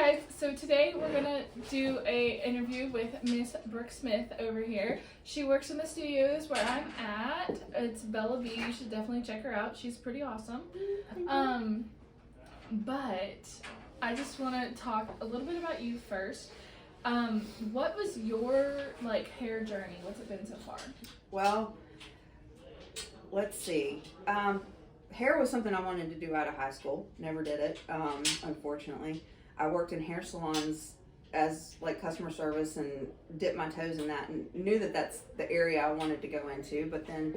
guys, so today we're gonna do a interview with Miss Brooke Smith over here. She works in the studios where I'm at. It's Bella B. You should definitely check her out. She's pretty awesome. But I just want to talk a little bit about you first. What was your hair journey? What's it been so far? Well, let's see. Hair was something I wanted to do out of high school. Never did it, unfortunately. I worked in hair salons as customer service and dipped my toes in that and knew that that's the area I wanted to go into. But then,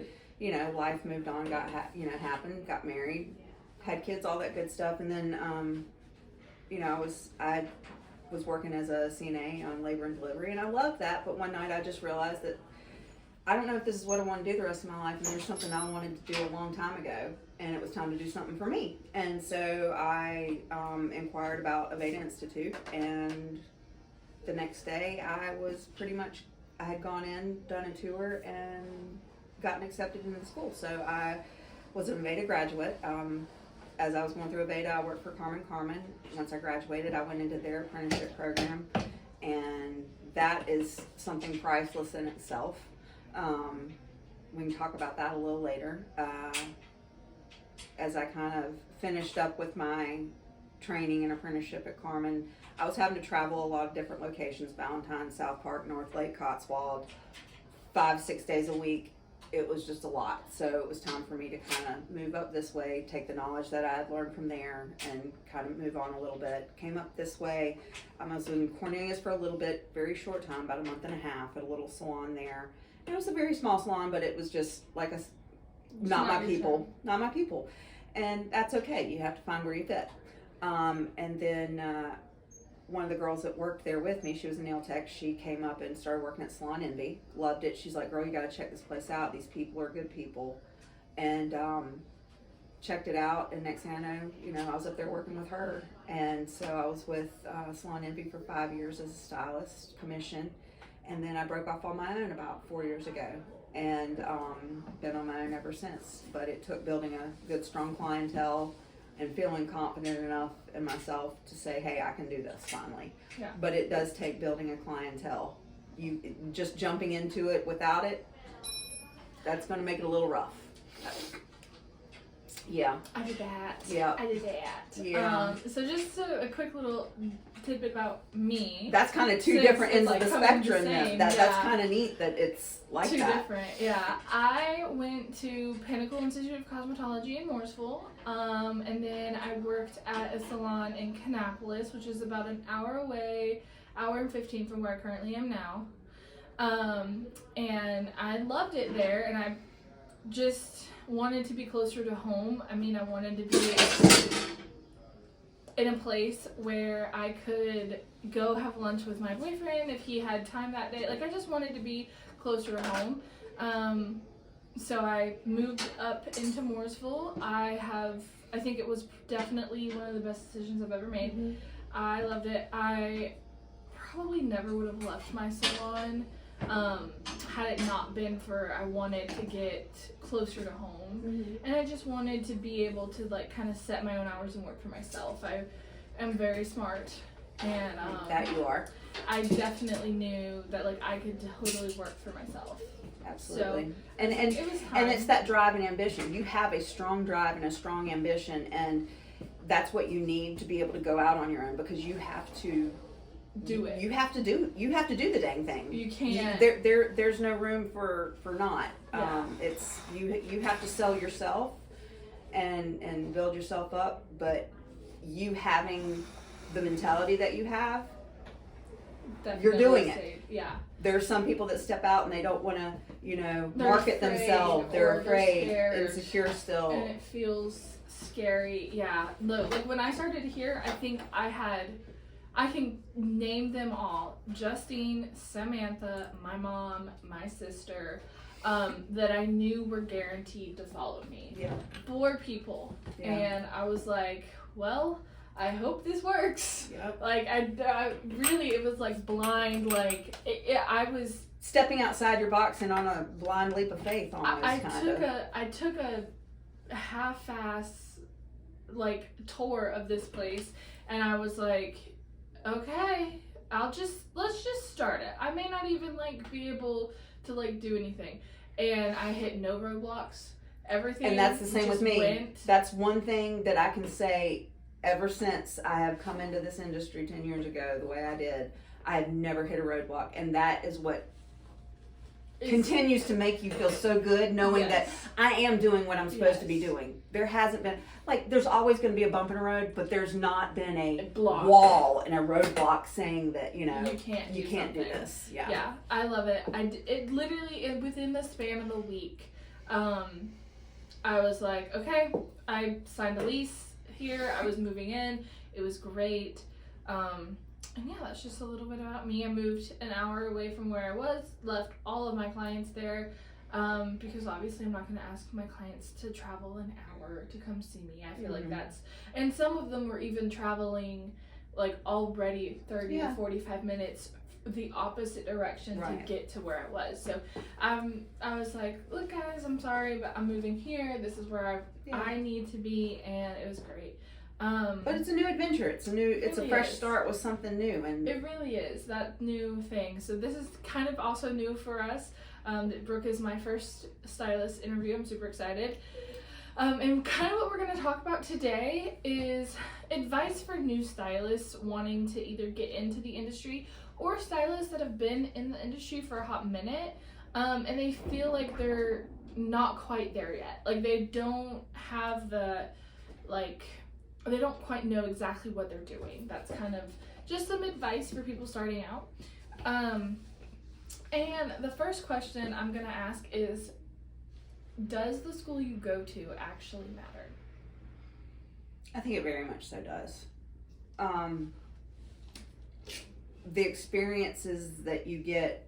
life moved on, happened, got married, had kids, all that good stuff. And then, I was working as a CNA on labor and delivery, and I loved that. But one night I just realized that I don't know if this is what I want to do the rest of my life, and there's something I wanted to do a long time ago, and it was time to do something for me. And so I inquired about Aveda Institute, and the next day I had gone in, done a tour, and gotten accepted into the school. So I was an Aveda graduate. As I was going through Aveda, I worked for Carmen. Once I graduated, I went into their apprenticeship program, and that is something priceless in itself. We can talk about that a little later. As I kind of finished up with my training and apprenticeship at Carmen, I was having to travel a lot of different locations: Valentine, South Park, North Lake, Cotswold, 5-6 days a week. It was just a lot. So it was time for me to kind of move up this way, take the knowledge that I had learned from there, and kind of move on a little bit. Came up this way. I was in Cornelius for a little bit, very short time, about a month and a half, at a little salon there. It was a very small salon, but it was just not my people. And that's okay. You have to find where you fit. And then one of the girls that worked there with me, she was a nail tech. She came up and started working at Salon Envy. Loved it. She's like, "Girl, you got to check this place out. These people are good people." And checked it out. And next thing I know, I was up there working with her. And so I was with Salon Envy for 5 years as a stylist, commission. And then I broke off on my own about 4 years ago, and been on my own ever since. But it took building a good, strong clientele and feeling confident enough in myself to say, "Hey, I can do this finally." Yeah. But it does take building a clientele. You just jumping into it without it, that's going to make it a little rough. Yeah. I did that. Yeah. I did that. Yeah. So just a quick little tidbit about me. That's kind of two different ends of the spectrum. That's kind of neat that it's like two that. Different, yeah. I went to Pinnacle Institute of Cosmetology in Mooresville, and then I worked at a salon in Kannapolis, which is about an hour away, hour and 15 from where I currently am now. And I loved it there, and I just wanted to be closer to home. I mean, I wanted to be in a place where I could go have lunch with my boyfriend if he had time that day. I just wanted to be closer to home. So I moved up into Mooresville. I think it was definitely one of the best decisions I've ever made. Mm-hmm. I loved it. I probably never would have left my salon had it not been for I wanted to get closer to home. Mm-hmm. And I just wanted to be able to kind of set my own hours and work for myself. I am very smart, and that you are. I definitely knew that I could totally work for myself. Absolutely. So, and it was time. And it's that drive and ambition. You have a strong drive and a strong ambition, and that's what you need to be able to go out on your own, because you have to do it. You have to do the dang thing. You can't. There's no room for not. Yeah. It's you have to sell yourself and build yourself up, but you having the mentality that you have, definitely you're doing it. Yeah. There are some people that step out and they don't want to, market themselves. They're afraid, insecure still. And it feels scary. Yeah. Look, when I started here, I think I can name them all: Justine, Samantha, my mom, my sister, that I knew were guaranteed to follow me. Yeah. 4 people. Yeah. And I was like, well, I hope this works. Yep. I really, it was blind, I was stepping outside your box and on a blind leap of faith almost. I took a half-ass tour of this place, and I was like, okay, let's just start it. I may not even like be able to like do anything. And I hit no roadblocks. Everything. And that's the same with me. Went. That's one thing that I can say ever since I have come into this industry 10 years ago, the way I did, I have never hit a roadblock. And that is what continues to make you feel so good, knowing that I am doing what I'm supposed to be doing. There hasn't been, like, there's always going to be a bump in the road, but there's not been a wall and a roadblock saying that, you know, you can't do this. Yeah, I love it. It literally, within the span of a week, I was like, okay, I signed a lease here. I was moving in. It was great. And yeah, that's just a little bit about me. I moved an hour away from where I was, left all of my clients there, because obviously I'm not going to ask my clients to travel an hour to come see me. I feel like that's, and some of them were even traveling like already 30 to 45 minutes the opposite direction to get to where I was. So I was like, look guys, I'm sorry, but I'm moving here. This is where I need to be, and it was great. But it's a new adventure. It's a fresh start with something new, and it really is that new thing. So this is kind of also new for us. Brooke is my first stylist interview. I'm super excited. And kind of what we're going to talk about today is advice for new stylists wanting to either get into the industry or stylists that have been in the industry for a hot minute, and they feel like they're not quite there yet. Like they don't have they don't quite know exactly what they're doing. That's kind of just some advice for people starting out. And the first question I'm going to ask is, does the school you go to actually matter? I think it very much so does. The experiences that you get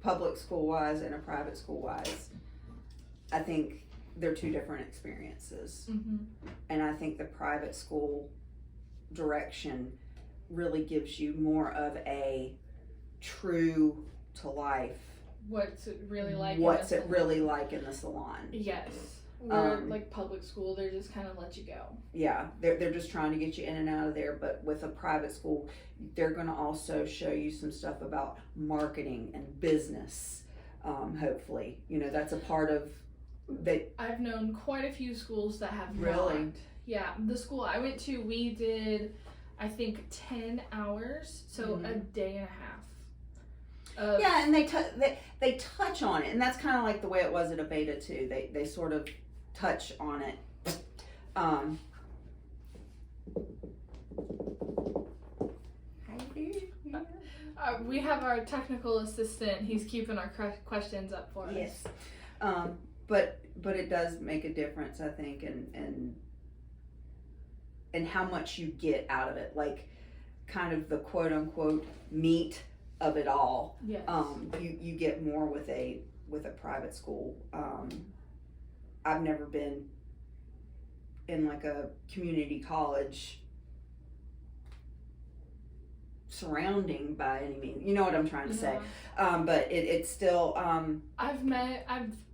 public school wise and a private school wise, I think they're two different experiences. And I think the private school direction really gives you more of a true to life. What's it really like? What's it really like in the salon? Yes. Where like public school, they're just kind of let you go. Yeah, they're just trying to get you in and out of there. But with a private school, they're going to also show you some stuff about marketing and business. Hopefully, you know, that's a part of that. I've known quite a few schools that have really. Not. Yeah, the school I went to, we did, I think 10 hours, so a day and a half. Yeah, and they touch on it, and that's kind of like the way it was at Aveda too. They sort of touch on it. We have our technical assistant. He's keeping our questions up for us. Yes, but it does make a difference, I think, and how much you get out of it, like kind of the quote unquote meat of it all. Yes. You get more with a private school. I've never been in like a community college surrounding by any means. You know what I'm trying to say. But it's still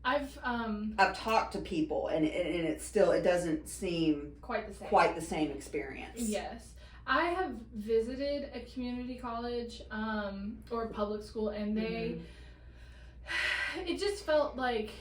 I've talked to people, and it's still, it doesn't seem quite the same experience. Yes. I have visited a community college or public school, and it just felt like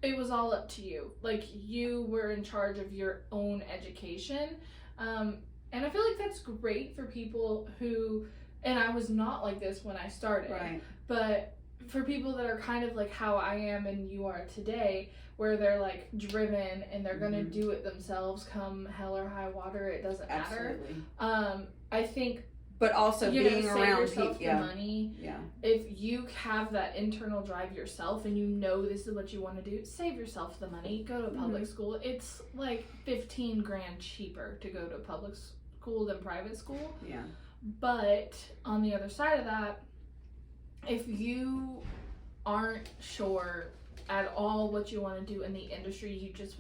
it was all up to you. Like you were in charge of your own education. And I feel like that's great for people who, and I was not like this when I started, right. But for people that are kind of like how I am and you are today, where they're like driven and they're gonna do it themselves come hell or high water, it doesn't matter. Absolutely. I think, but also being around people, the money. Yeah. If you have that internal drive yourself and you know this is what you want to do, save yourself the money. Go to public school. It's like $15,000 cheaper to go to public school than private school. Yeah. But on the other side of that, if you aren't sure at all what you want to do in the industry, you just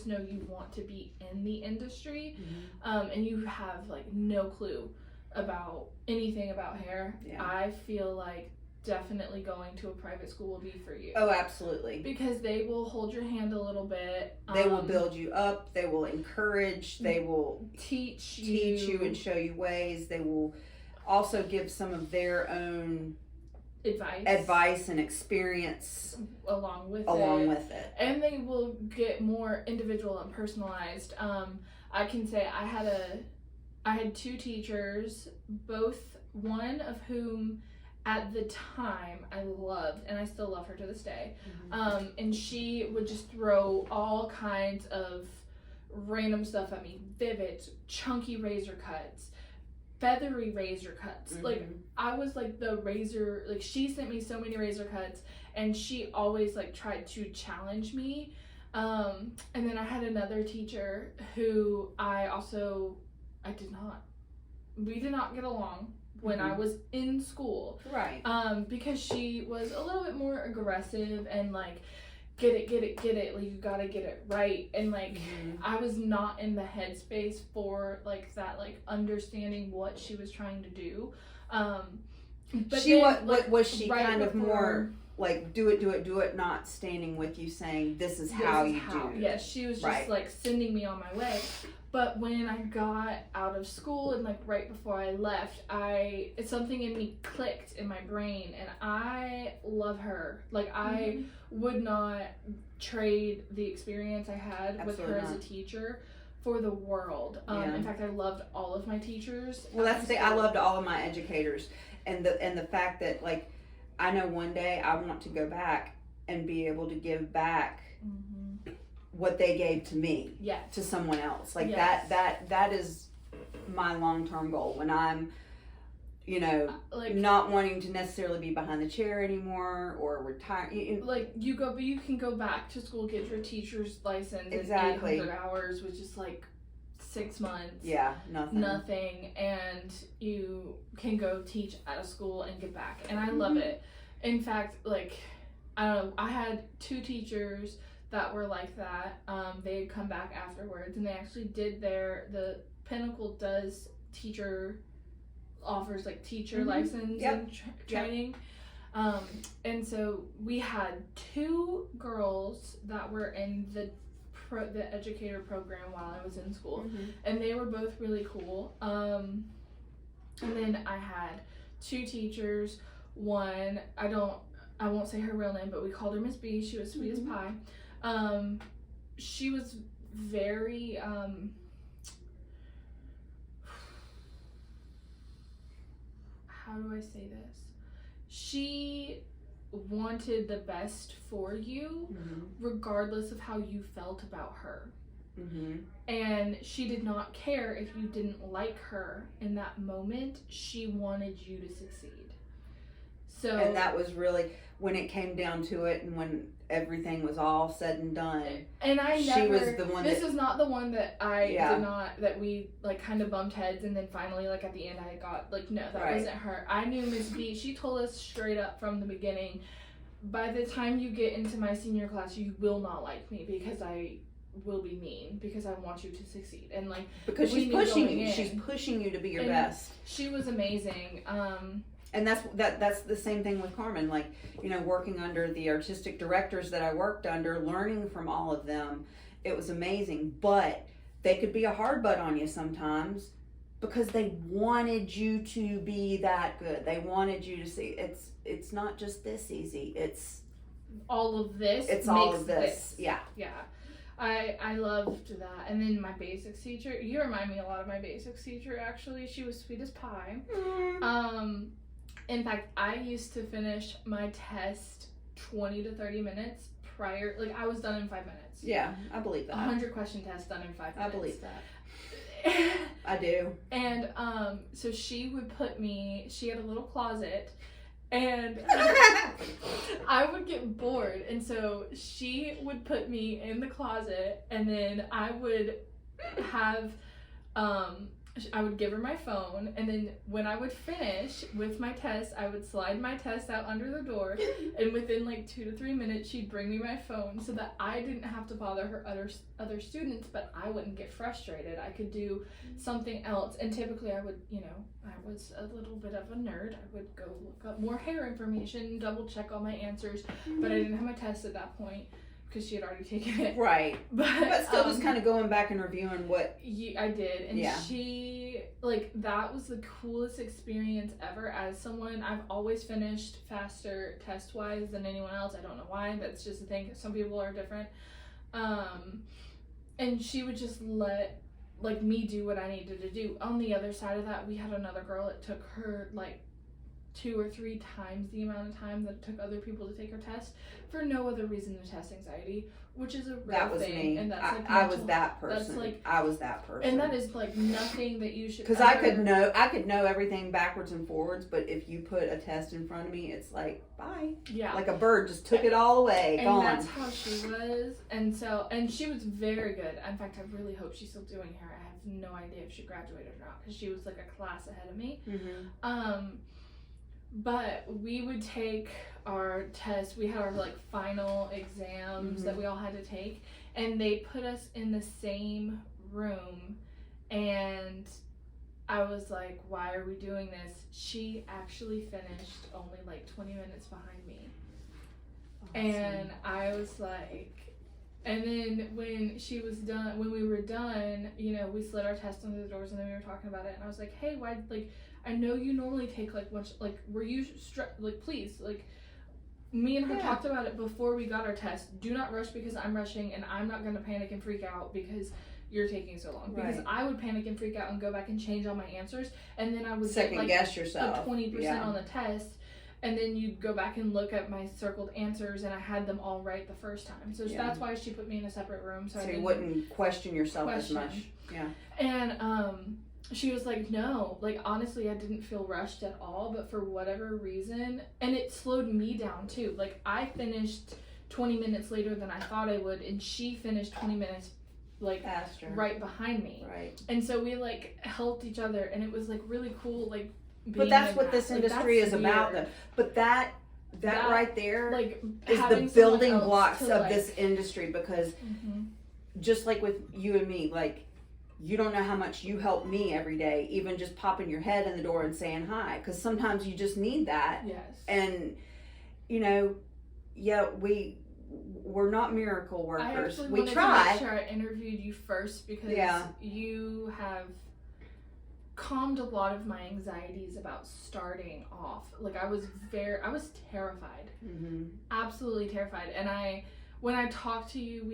know you want to be in the industry, and you have like no clue about anything about hair, I feel like definitely going to a private school will be for you. Oh, absolutely. Because they will hold your hand a little bit. They will build you up. They will encourage. They will teach you and show you ways. They will also give some of their own advice and experience along with it. And they will get more individual and personalized. I can say I had 2 teachers, one of whom at the time I loved, and I still love her to this day. And she would just throw all kinds of random stuff at me. Vivid, chunky razor cuts, feathery razor cuts. Like, I was like the razor, like, she sent me so many razor cuts, and she always like tried to challenge me. And then I had another teacher who we did not get along when I was in school. Right. Because she was a little bit more aggressive and like, get it, like, you gotta get it right. And like, I was not in the headspace for like that, like, understanding what she was trying to do. But she, then, what was she right kind of before, more like, do it, not standing with you saying, this is how you do it. Yes, she was just like sending me on my way. But when I got out of school and like right before I left, something in me clicked in my brain, and I love her. Like, I would not trade the experience I had with her as a teacher for the world. In fact, I loved all of my teachers. Well, that's the thing. I loved all of my educators, and the fact that, like, I know one day I want to go back and be able to give back what they gave to me to someone else. Like, that is my long-term goal when I'm, like, not wanting to necessarily be behind the chair anymore or retire. Like, you can go back to school, get your teacher's license in 800 hours, which is like 6 months. Yeah, nothing. And you can go teach at a school and get back. And I love it. In fact, like, I don't know, I had 2 teachers that were like that. They had come back afterwards, and they actually did the Pinnacle does offers like teacher license and training. And so we had 2 girls that were in the educator program while I was in school, and they were both really cool. And then I had 2 teachers. One, I won't say her real name, but we called her Miss B. She was sweet as pie. She was very, how do I say this? She wanted the best for you, regardless of how you felt about her. And she did not care if you didn't like her in that moment. She wanted you to succeed. So, and that was really, when it came down to it, and when everything was all said and done, and she was the one. This is not the one that I did not, that we like kind of bumped heads, and then finally, like, at the end, I got like, no, that wasn't her. I knew Miss B. She told us straight up from the beginning, by the time you get into my senior class, you will not like me because I will be mean, because I want you to succeed. And like, because she's pushing you, she's pushing you to be your best. She was amazing. And that's the same thing with Carmen. Like, working under the artistic directors that I worked under, learning from all of them, it was amazing. But they could be a hard butt on you sometimes because they wanted you to be that good. They wanted you to see it's not just this easy. It's all of this. It's all of this. Yeah. Yeah. I loved that. And then my basics teacher, you remind me a lot of my basics teacher, actually. She was sweet as pie. In fact, I used to finish my test 20 to 30 minutes prior. Like, I was done in 5 minutes. Yeah, I believe that. 100 question test done in 5 minutes. I believe that. I do. And so she would she had a little closet, and I would get bored, and so she would put me in the closet, and then I would have I would give her my phone, and then when I would finish with my test, I would slide my test out under the door, and within like 2 to 3 minutes, she'd bring me my phone so that I didn't have to bother her other students, but I wouldn't get frustrated. I could do something else, and typically I would, I was a little bit of a nerd. I would go look up more hair information, double check all my answers, but I didn't have my test at that point, because she had already taken it. Right. But still just kind of going back and reviewing what... I did. And she, like, that was the coolest experience ever as someone. I've always finished faster test-wise than anyone else. I don't know why. That's just a thing. Some people are different. And she would just let, like, me do what I needed to do. On the other side of that, we had another girl. It took her, like, 2 or 3 times the amount of time that it took other people to take her test for no other reason than test anxiety, which is a real that was thing. me. And that's like I was that person. That's like, I was that person. And that is like nothing that you should. Because I could know everything backwards and forwards, but if you put a test in front of me, it's like bye. Yeah. Like a bird just took it all away. And gone. that's how she was, and she was very good. In fact, I really hope she's still doing hair. I have no idea if she graduated or not, because she was like a class ahead of me. Mm-hmm. But we would take our tests. We had our like final exams that we all had to take, and they put us in the same room, and I was like, why are we doing this? She actually finished only like 20 minutes behind me. Awesome. And I was like, and then when she was done, when we were done, we slid our test under the doors, and then we were talking about it, and I was like, hey, why, like, I know you normally take like much, like, were you like, please, like, me and her talked about it before we got our test. Do not rush because I'm rushing, and I'm not gonna panic and freak out because you're taking so long. Because I would panic and freak out and go back and change all my answers, and then I would second guess yourself, like 20% on the test, and then you'd go back and look at my circled answers, and I had them all right the first time. So that's why she put me in a separate room, so you wouldn't question yourself as much. Yeah. And she was like, no, like, honestly, I didn't feel rushed at all, but for whatever reason, and it slowed me down too. Like, I finished 20 minutes later than I thought I would, and she finished 20 minutes like faster, right behind me. Right. And so we like helped each other, and it was like really cool, like, but that's what this industry is about, though. But that right there, like, is the building blocks of this industry, because just like with you and me, like, you don't know how much you help me every day, even just popping your head in the door and saying hi, because sometimes you just need that. Yes. And we're not miracle workers. We try. To make sure I interviewed you first, because you have calmed a lot of my anxieties about starting off. Like, I was terrified. Absolutely terrified. And when I talk to you,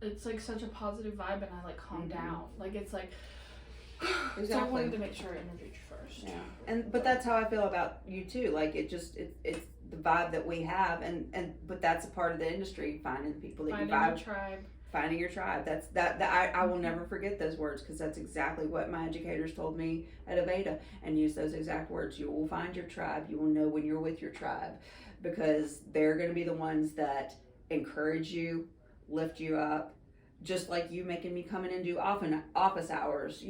it's like such a positive vibe, and I like calm down. Like, it's like, exactly. So I wanted to make sure I interviewed you first. Yeah. But that's how I feel about you too. Like, it's the vibe that we have, but that's a part of the industry, finding the people that you vibe. Finding your tribe. I will never forget those words, because that's exactly what my educators told me at Aveda, and use those exact words. You will find your tribe. You will know when you're with your tribe, because they're going to be the ones that encourage you, lift you up, just like you making me come in and do office hours,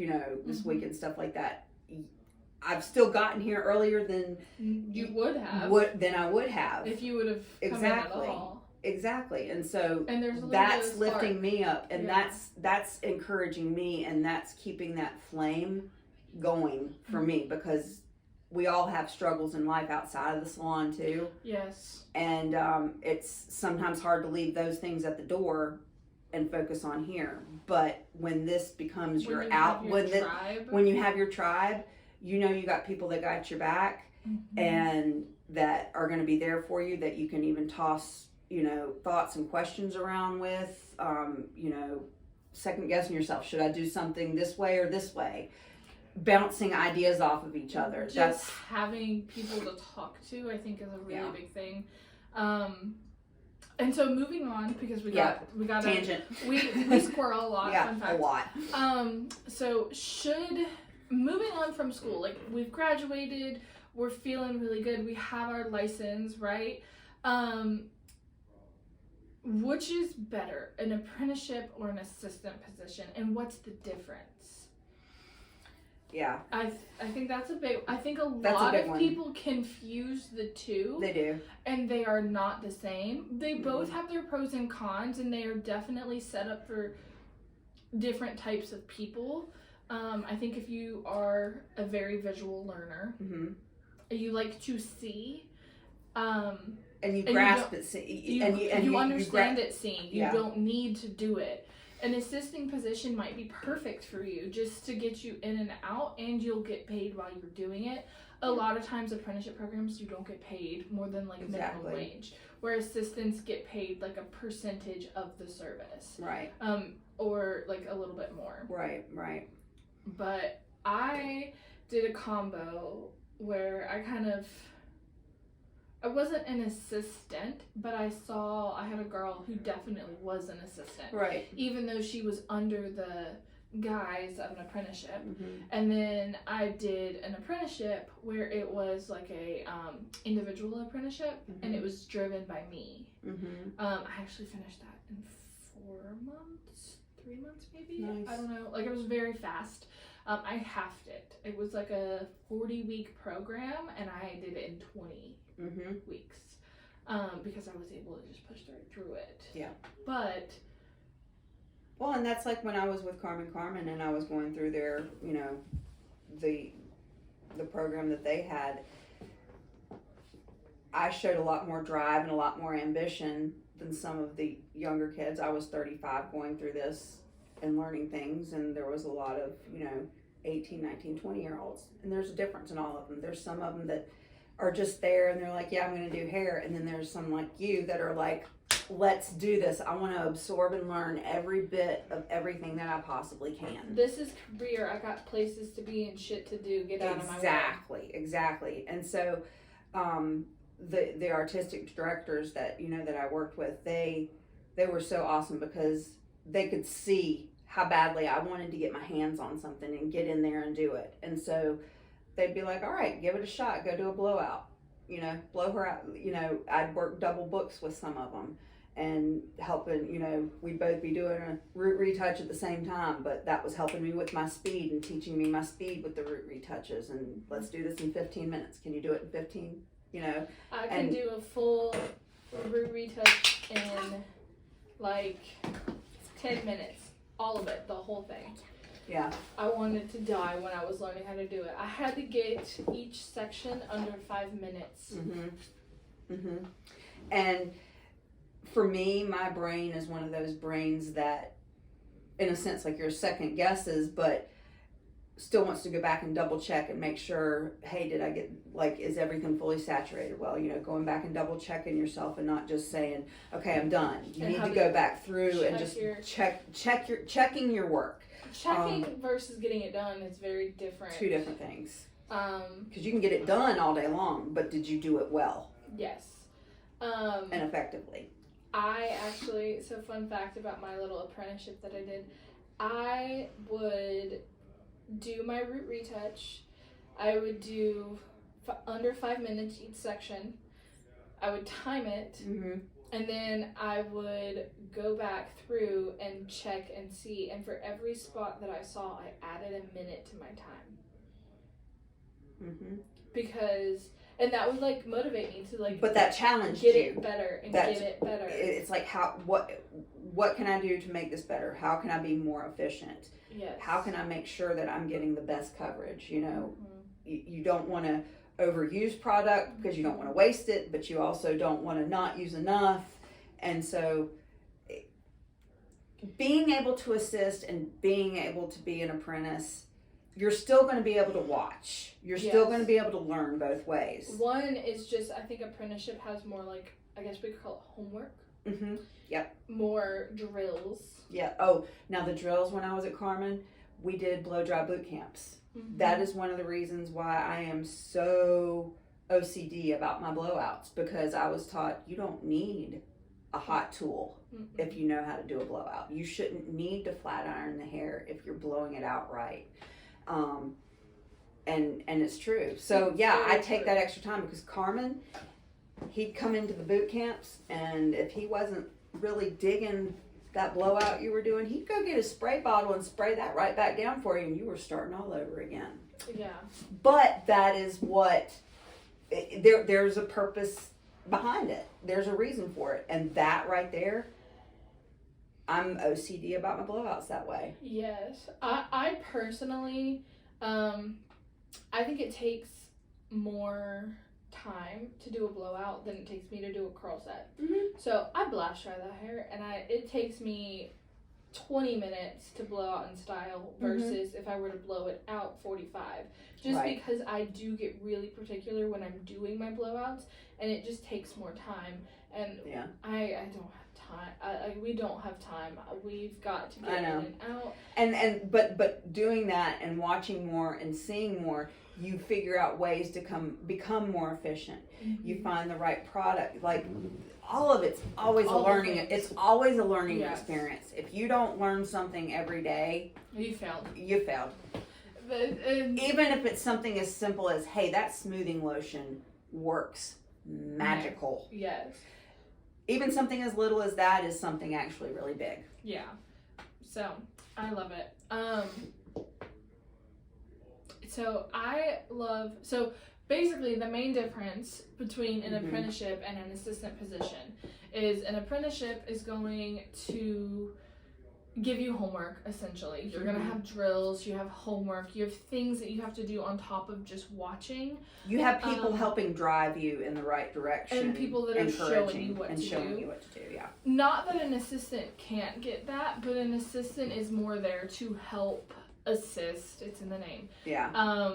this week and stuff like that. I've still gotten here earlier than you would have. Than I would have if you would have come in at all. Exactly. And so and that's lifting me up, and that's encouraging me, and that's keeping that flame going for me, because we all have struggles in life outside of the salon too. Yes. And it's sometimes hard to leave those things at the door and focus on here. But when this becomes when you have your tribe, you got people that got your back, and that are going to be there for you, that you can even toss, thoughts and questions around with, second guessing yourself. Should I do something this way or this way? Bouncing ideas off of each other. Just having people to talk to, I think, is a really big thing. And so moving on, because we got tangent. We squirrel a lot. Fun fact. A lot. So moving on from school, like, we've graduated, we're feeling really good, we have our license, right? Which is better, an apprenticeship or an assistant position, and what's the difference? Yeah. I think that's a big. I think a That's a lot big of one. people confuse the two. They do. And they are not the same. They both have their pros and cons, and they are definitely set up for different types of people. I think if you are a very visual learner, you like to see, and you grasp it, you understand it seeing. You Yeah. don't need to do it. An assisting position might be perfect for you just to get you in and out, and you'll get paid while you're doing it. A lot of times apprenticeship programs, you don't get paid more than like minimum wage, where assistants get paid like a percentage of the service. Right. Or like a little bit more. Right. But I did a combo where I wasn't an assistant, but I had a girl who definitely was an assistant. Right. Even though she was under the guise of an apprenticeship. And then I did an apprenticeship where it was like a individual apprenticeship, and it was driven by me. I actually finished that in 3 months maybe. Nice. I don't know, like it was very fast. I halved it. It was like a 40-week program, and I did it in 20 weeks because I was able to just push through it. Yeah. But well, and that's like when I was with Carmen and I was going through their, the program that they had. I showed a lot more drive and a lot more ambition than some of the younger kids. I was 35 going through this and learning things, and there was a lot of, 18, 19, 20-year-olds. And there's a difference in all of them. There's some of them that are just there and they're like, yeah, I'm going to do hair. And then there's some like you that are like, let's do this. I want to absorb and learn every bit of everything that I possibly can. This is career. I got places to be and shit to do. Get out of my way. Exactly. And so the artistic directors that that I worked with, they were so awesome because they could see how badly I wanted to get my hands on something and get in there and do it. And so they'd be like, all right, give it a shot, go do a blowout, blow her out. I'd work double books with some of them and helping, we'd both be doing a root retouch at the same time, but that was helping me with my speed and teaching me my speed with the root retouches. And let's do this in 15 minutes. Can you do it in 15? I can do a full root retouch in like 10 minutes. All of it, the whole thing. Yeah. I wanted to die when I was learning how to do it. I had to get each section under 5 minutes. And for me, my brain is one of those brains that, in a sense, like your second guesses, but still wants to go back and double check and make sure, hey, did I get, like, is everything fully saturated? Well, going back and double checking yourself and not just saying, okay, I'm done. You need to go back through and just checking your work. Checking versus getting it done is very different. Two different things. Because you can get it done all day long, but did you do it well? Yes. And effectively. I actually, so fun fact about my little apprenticeship that I did, I would do my root retouch. I would do under 5 minutes each section. I would time it, and then I would go back through and check and see. And for every spot that I saw, I added a minute to my time. Because, and that would like motivate me to like. But that challenged get you. It better and get it better. It's like what can I do to make this better? How can I be more efficient? Yes. How can I make sure that I'm getting the best coverage? You don't want to overuse product because you don't want to waste it, but you also don't want to not use enough. And so being able to assist and being able to be an apprentice, you're still going to be able to watch. You're still going to be able to learn both ways. One is just, I think apprenticeship has more like, I guess we could call it homework. Yep. More drills. Yeah. Oh, now the drills when I was at Carmen, we did blow dry boot camps. That is one of the reasons why I am so OCD about my blowouts, because I was taught you don't need a hot tool if you know how to do a blowout. You shouldn't need to flat iron the hair if you're blowing it out right. And it's true. So yeah, I take that extra time because Carmen, he'd come into the boot camps, and if he wasn't really digging that blowout you were doing, he'd go get a spray bottle and spray that right back down for you, and you were starting all over again. Yeah. But that is what, there's a purpose behind it. There's a reason for it. And that right there, I'm OCD about my blowouts that way. Yes. I personally, I think it takes more time to do a blowout than it takes me to do a curl set. Mm-hmm. So I blast dry that hair, and it takes me 20 minutes to blow out in style versus if I were to blow it out 45. Just Right. because I do get really particular when I'm doing my blowouts, and it just takes more time. And Yeah. I don't have time. We don't have time. We've got to get in and out. And but doing that and watching more and seeing more, you figure out ways to become more efficient. Mm-hmm. You find the right product. Like, all of it's always All a the learning. things. It's always a learning Yes. experience. If you don't learn something every day, You failed. you failed. Even if it's something as simple as, hey, that smoothing lotion works magical. Yes. Even something as little as that is something actually really big. Yeah. So I love it. So basically the main difference between an apprenticeship and an assistant position is an apprenticeship is going to give you homework, essentially. You're going to have drills, you have homework, you have things that you have to do on top of just watching. You have people helping drive you in the right direction. And people that are showing you what to do. Yeah. Not that an assistant can't get that, but an assistant is more there to help assist, it's in the name. Yeah.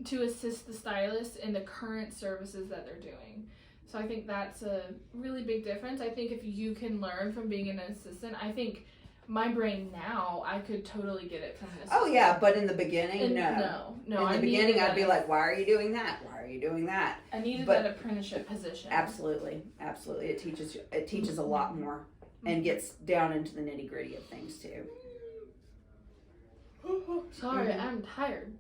To assist the stylist in the current services that they're doing. So I think that's a really big difference. I think if you can learn from being an assistant, I think my brain now, I could totally get it from an assistant. Oh yeah, but in the beginning, no. In the beginning, I'd be like, why are you doing that? Why are you doing that? I needed that apprenticeship position. Absolutely. It teaches a lot more and gets down into the nitty gritty of things too. Sorry, I'm tired.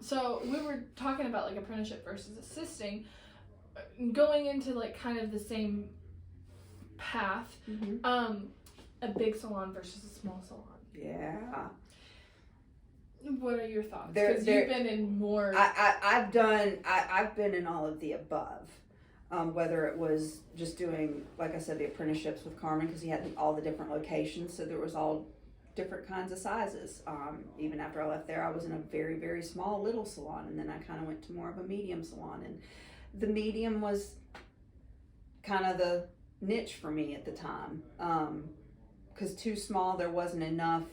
So we were talking about like apprenticeship versus assisting, going into like kind of the same path. A big salon versus a small salon. Yeah. What are your thoughts? Because you've been in more. I've been in all of the above. Whether it was just doing, like I said, the apprenticeships with Carmen, because he had all the different locations, so there was all different kinds of sizes. Even after I left there, I was in a very, very small little salon, and then I kind of went to more of a medium salon, and the medium was kind of the niche for me at the time. Because too small, there wasn't enough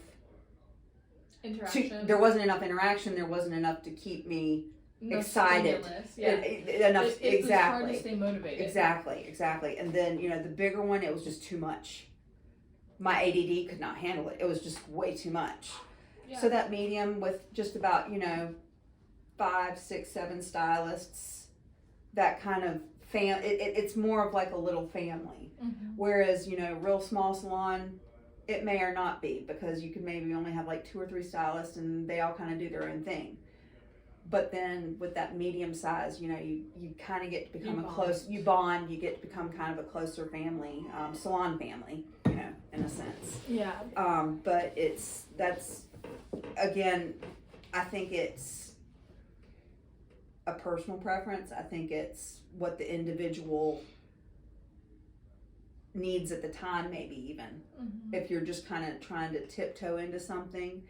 interaction. There wasn't enough interaction. There wasn't enough to keep me excited. Yeah. Enough. It exactly. was hard to stay motivated. Exactly. And then the bigger one, it was just too much. My ADD could not handle it. It was just way too much. Yeah. So that medium with just about 5, 6, 7 stylists, that kind of it's more of like a little family. Whereas real small salon, it may or not be, because you could maybe only have like 2 or 3 stylists and they all kind of do their own thing. But then with that medium size, you kind of get to become you bond, you get to become kind of a closer family, salon family, in a sense. Yeah. But that's again, I think it's a personal preference. I think it's what the individual needs at the time, maybe even. If you're just kind of trying to tiptoe into something,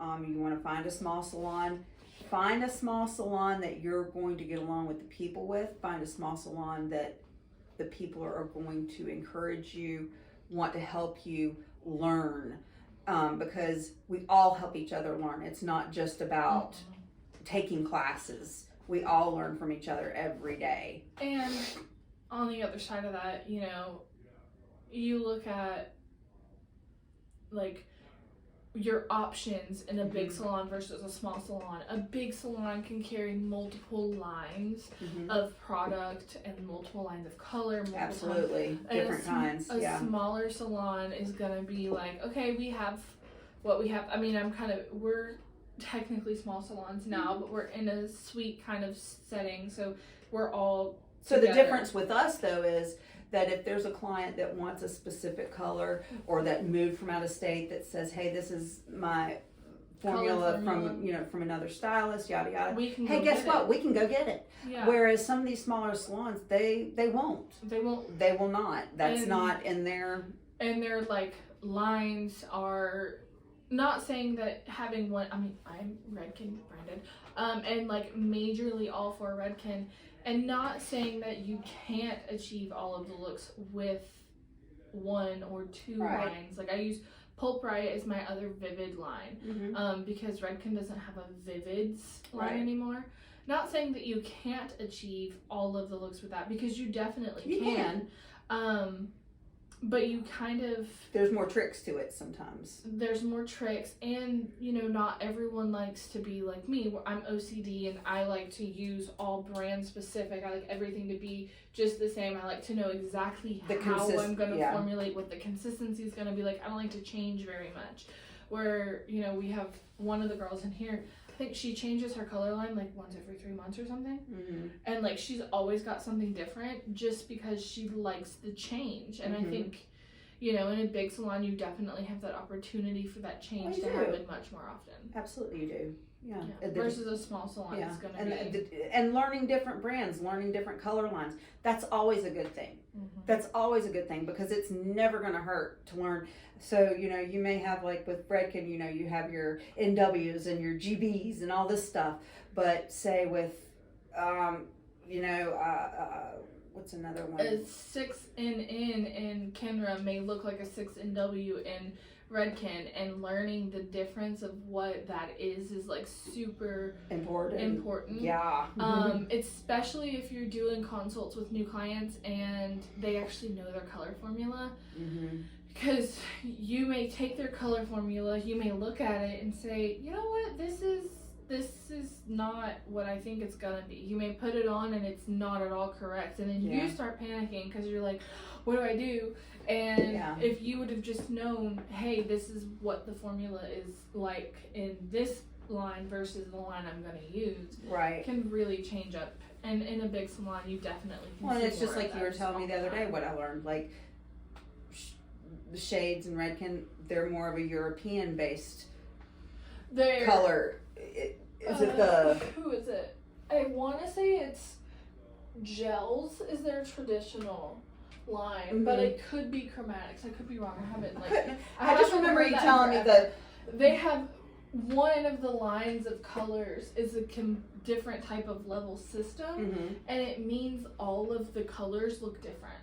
you want to find a small salon. Find a small salon that you're going to get along with the people with. Find a small salon that the people are going to encourage you, want to help you learn, because we all help each other learn. It's not just about taking classes. We all learn from each other every day. And on the other side of that, you look at like your options in a big salon versus a small salon. A big salon can carry multiple lines of product and multiple lines of color. Absolutely. Different kinds. A smaller salon is going to be like, okay, we have what we have. I mean, we're technically small salons now, but we're in a suite kind of setting, so we're all together. The difference with us, though, is that if there's a client that wants a specific color or that moved from out of state that says, hey, this is my formula from another stylist, yada yada. Hey, guess what? We can go get it. Yeah. Whereas some of these smaller salons, they won't. They won't. They will not. That's not in their. And their like lines are not saying that having one. I mean, I'm Redken branded, and like majorly all for Redken, and not saying that you can't achieve all of the looks with one or two lines. Like I use Pulp Riot is my other vivid line, because Redken doesn't have a vivids line anymore. Not saying that you can't achieve all of the looks with that, because you definitely can. But you kind of... There's more tricks to it sometimes. There's more tricks, and, you know, not everyone likes to be like me, where I'm OCD, and I like to use all brand specific. I like everything to be just the same. I like to know exactly how I'm going to formulate, what the consistency is going to be like. I don't like to change very much. Where, you know, we have one of the girls in here, I think she changes her color line like once every 3 months or something. And like she's always got something different just because she likes the change. And I think, you know, in a big salon you definitely have that opportunity for that change to happen much more often. Absolutely you do. Yeah. Versus a small salon is going to be... And learning different brands, learning different color lines, that's always a good thing. That's always a good thing, because it's never going to hurt to learn. So, you know, you may have, like with Redken, you know, you have your NWs and your GBs and all this stuff. But say with, you know, what's another one? A 6NN in Kenra may look like a 6NW in Redken, and learning the difference of what that is like super important. Yeah. Especially if you're doing consults with new clients and they actually know their color formula. Because you may take their color formula, you may look at it and say, you know what, this is not what I think it's gonna be. You may put it on and it's not at all correct, and then you start panicking because you're like, what do I do? And if you would have just known, hey, this is what the formula is like in this line versus the line I'm going to use, can really change up. And in a big salon, you definitely can. Well, and it's just like you were telling me the other day what I learned. Like the shades in Redken, they're more of a European-based color. Is it the... Who is it? I want to say it's Gels is their traditional line, but it could be Chromatics. I could be wrong. I haven't I just remember you telling me that they have one of the lines of colors is a different type of level system, and it means all of the colors look different.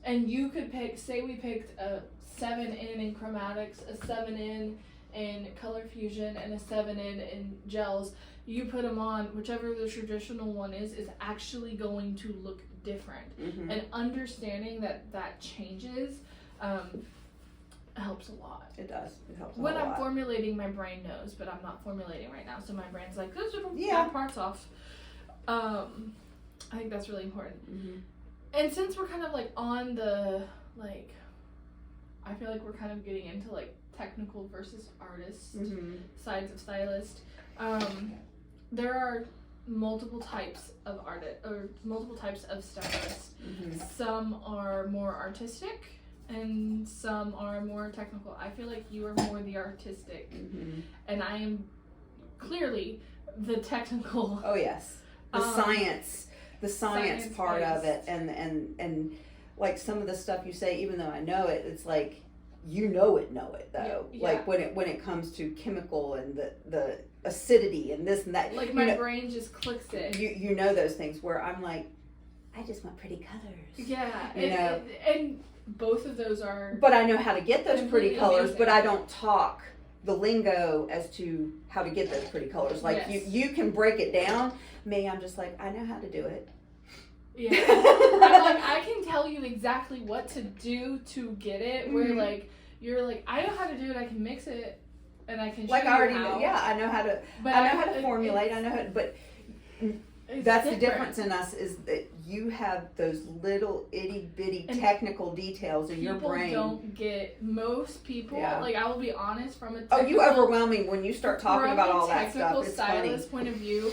And you could pick, say we picked a 7N in Chromatics, a 7N in Color Fusion, and a 7N in Gels. You put them on, whichever the traditional one is actually going to look different. And understanding that changes helps a lot. It does. It helps when a lot. I'm formulating, my brain knows, but I'm not formulating right now, so my brain's like, those are bad parts off. I think that's really important. And since we're kind of like on the like, I feel like we're kind of getting into like technical versus artist sides of stylist. There are multiple types of multiple types of stylists. Some are more artistic and some are more technical. I feel like you are more the artistic, and I am clearly the technical. Oh yes, the science part of it, and like some of the stuff you say, even though I know it, it's like you know it though. Like when it comes to chemical and the acidity and this and that, like my brain just clicks it. You know those things where I'm like, I just want pretty colors. Yeah, you know, and both of those are. But I know how to get those pretty colors, amazing. But I don't talk the lingo as to how to get those pretty colors. Like you can break it down. Me, I'm just like, I know how to do it. Yeah, I'm like, I can tell you exactly what to do to get it. Where like you're like, I know how to do it. I can mix it, and I can show like I already you how. know. Yeah, I know how to. But I know how to formulate. I know how to, but. That's different. The difference in us is that you have those little itty bitty technical details in your brain. People don't get, most people, like I will be honest, from a technical, you overwhelm me when you start talking about all that stuff. It's technical stylist point of view,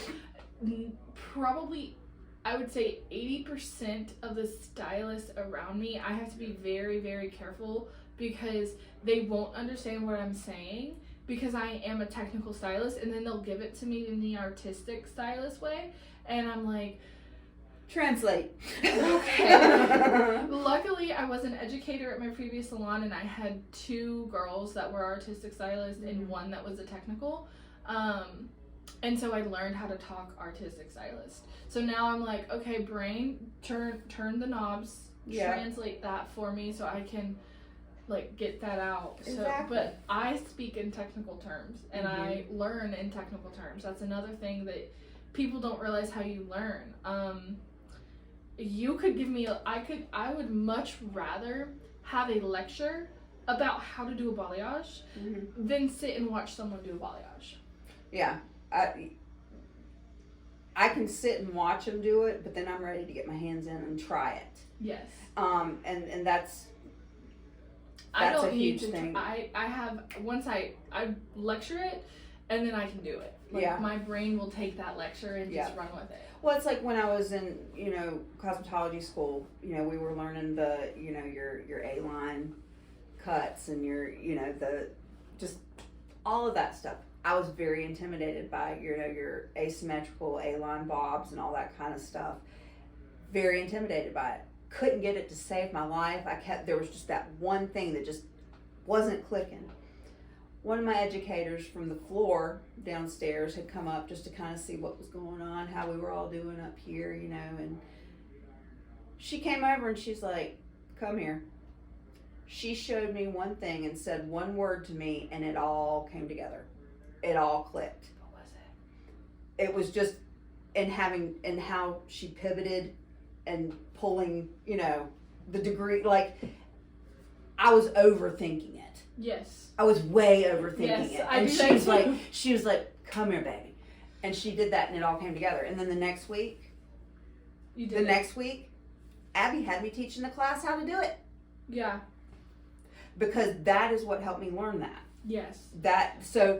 probably I would say 80% of the stylists around me, I have to be very, very careful because they won't understand what I'm saying because I am a technical stylist, and then they'll give it to me in the artistic stylist way, and I'm like, translate. Okay. Luckily, I was an educator at my previous salon, and I had 2 girls that were artistic stylists and one that was a technical. And so I learned how to talk artistic stylist. So now I'm like, okay, brain, turn the knobs, translate that for me so I can like get that out. Exactly. So, but I speak in technical terms, and I learn in technical terms. That's another thing that people don't realize how you learn. You could give me, I would much rather have a lecture about how to do a balayage than sit and watch someone do a balayage. Yeah. I can sit and watch them do it, but then I'm ready to get my hands in and try it. Yes. And that's I don't a huge need to. thing. I have once I lecture it, and then I can do it. Like my brain will take that lecture and just run with it. Well, it's like when I was in cosmetology school. We were learning the your A-line cuts and your the just all of that stuff. I was very intimidated by your asymmetrical A-line bobs and all that kind of stuff. Very intimidated by it. Couldn't get it to save my life. There was just that one thing that just wasn't clicking. One of my educators from the floor downstairs had come up just to kind of see what was going on, how we were all doing up here, and she came over and she's like, come here. She showed me one thing and said one word to me, and it all came together. It all clicked. What was it? It was just in how she pivoted and pulling, the degree, like I was overthinking it. Yes. I was way overthinking it. I And do she that was too. she was like, come here, baby. And she did that and it all came together. And then the next week, next week, Abby had me teaching the class how to do it. Yeah. Because that is what helped me learn that. Yes. So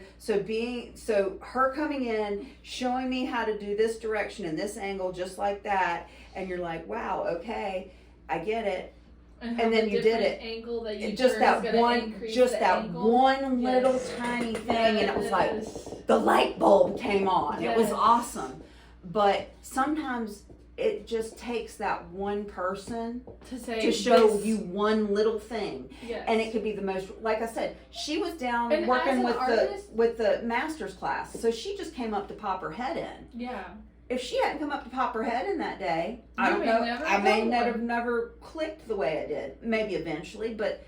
her coming in, showing me how to do this direction and this angle just like that, and you're like, wow, okay, I get it. And then you did it. Angle that you Just that angle. one little tiny thing, and it was like the light bulb came on. Yes. It was awesome. But sometimes it just takes that one person to show you one little thing. Yes. And it could be the most, like I said, she was down and working with the master's class, so she just came up to pop her head in. Yeah. If she hadn't come up to pop her head in that day, I don't know, I may never clicked the way it did. Maybe eventually, but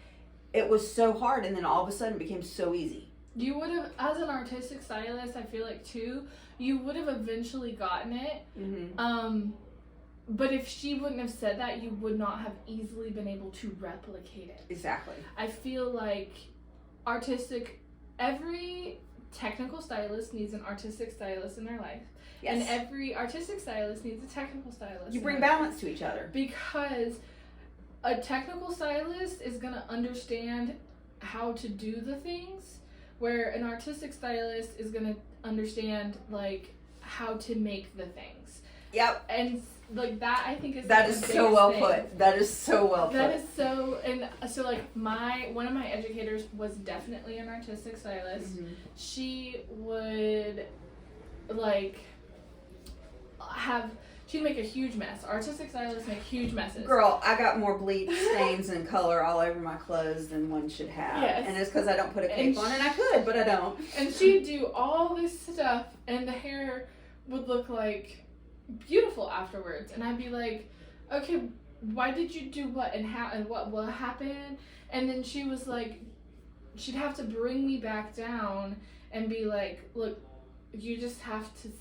it was so hard, and then all of a sudden it became so easy. You would have, as an artistic stylist, I feel like too, you would have eventually gotten it. Mm-hmm. But if she wouldn't have said that, you would not have easily been able to replicate it. Exactly. I feel like every technical stylist needs an artistic stylist in their life. Yes. And every artistic stylist needs a technical stylist. You bring balance to each other. Because a technical stylist is going to understand how to do the things, where an artistic stylist is going to understand, like, how to make the things. Yep. And, like, that, I think, is that is so well put. That is so well put. That is so, and so, like, one of my educators was definitely an artistic stylist. Mm-hmm. She would, like, she'd make a huge mess. Artistic stylists make huge messes. Girl, I got more bleach stains and color all over my clothes than one should have. Yes. And it's because I don't put a cape on, and I could, but I don't. And she'd do all this stuff, and the hair would look, like, beautiful afterwards. And I'd be like, okay, why did you do what, and how, and what happened? And then she was like, she'd have to bring me back down and be like, look, you just have to,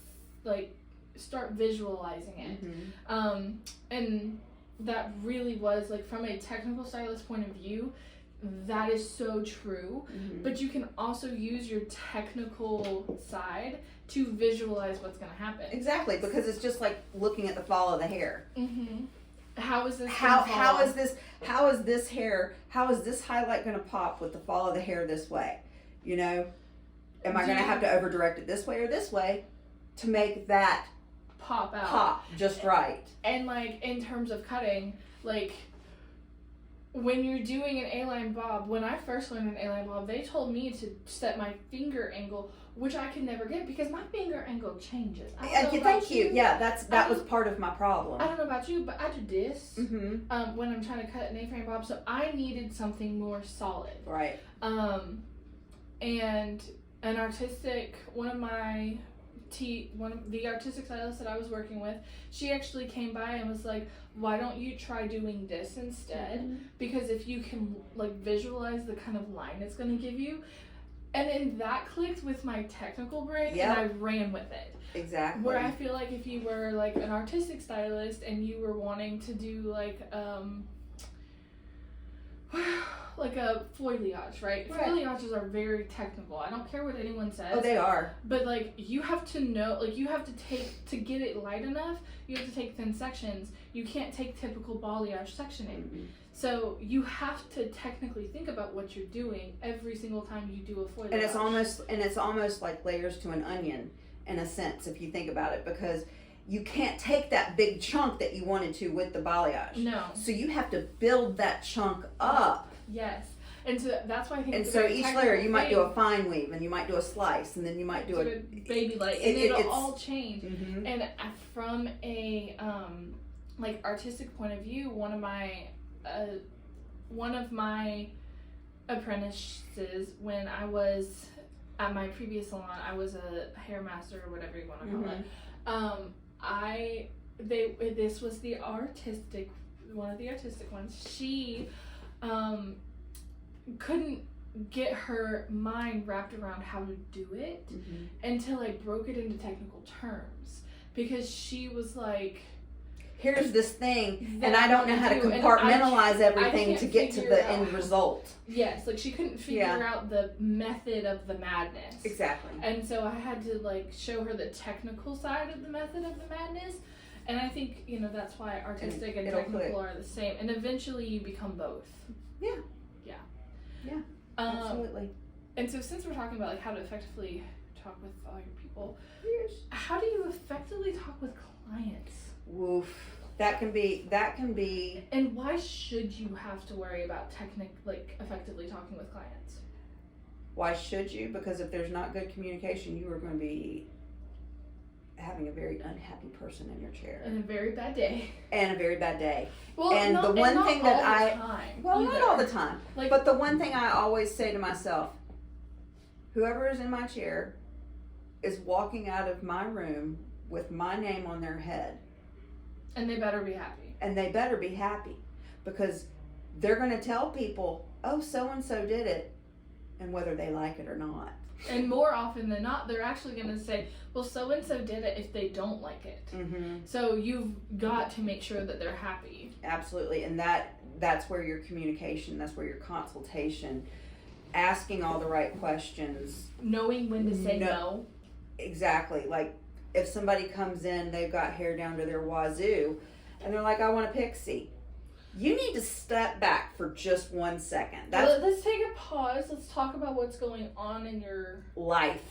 like, start visualizing it. Mm-hmm. And that really was, like, from a technical stylist point of view, that is so true. Mm-hmm. But you can also use your technical side to visualize what's going to happen. Exactly, because it's just like looking at the fall of the hair. Mm-hmm. How is this? How is this hair? How is this highlight going to pop with the fall of the hair this way? Am I going to have to over direct it this way or this way to make that pop out. Pop just right. And like in terms of cutting, like when you're doing an A-line bob, when I first learned an A-line bob, they told me to set my finger angle, which I could never get because my finger angle changes. Thank you. Yeah, that was part of my problem. I don't know about you, but I do this Mm-hmm. when I'm trying to cut an A-frame bob, so I needed something more solid. Right. And an artistic, one of the artistic stylists that I was working with, she actually came by and was like, why don't you try doing this instead? Mm-hmm. Because if you can like visualize the kind of line it's going to give you. And then that clicked with my technical brain, and I ran with it. Exactly. Where I feel like if you were like an artistic stylist and you were wanting to do like a foliage, right? Foliages are very technical. I don't care what anyone says. Oh, they are. But like you have to know, like you have to take, to get it light enough, you have to take thin sections. You can't take typical balayage sectioning. Mm-hmm. So you have to technically think about what you're doing every single time you do a foliage. And it's almost like layers to an onion in a sense, if you think about it, because you can't take that big chunk that you wanted to with the balayage. No. So you have to build that chunk up. Yes. And so that's why I think. And so each layer, you might do a fine weave, and you might do a slice, and then you might do a baby light, and it'll all change. Mm-hmm. And from a like artistic point of view, one of my apprentices, when I was at my previous salon, I was a hair master or whatever you want to call it. This was the artistic, one of the artistic ones. She couldn't get her mind wrapped around how to do it until I broke it into technical terms, because she was like, here's this thing, and I don't know how to compartmentalize everything to get to the end result. Yes, like she couldn't figure out the method of the madness. Exactly. And so I had to like show her the technical side of the method of the madness. And I think, that's why artistic and technical are the same. And eventually you become both. Yeah. Yeah. Yeah. Absolutely. And so since we're talking about like how to effectively talk with all your people, yes. How do you effectively talk with clients? Woof. That can be. And why should you have to worry about effectively talking with clients? Why should you? Because if there's not good communication, you are going to be having a very unhappy person in your chair. And a very bad day. Well, and not all the time. But the one thing I always say to myself, whoever is in my chair is walking out of my room with my name on their head. And they better be happy. Because they're going to tell people, oh, so-and-so did it, and whether they like it or not. And more often than not, they're actually going to say, well, so-and-so did it if they don't like it. Mm-hmm. So you've got to make sure that they're happy. Absolutely. And that's where your communication, that's where your consultation, asking all the right questions. Knowing when to say no. Exactly. Like, if somebody comes in, they've got hair down to their wazoo, and they're like, I want a pixie. You need to step back for just 1 second. Let's take a pause. Let's talk about what's going on in your life.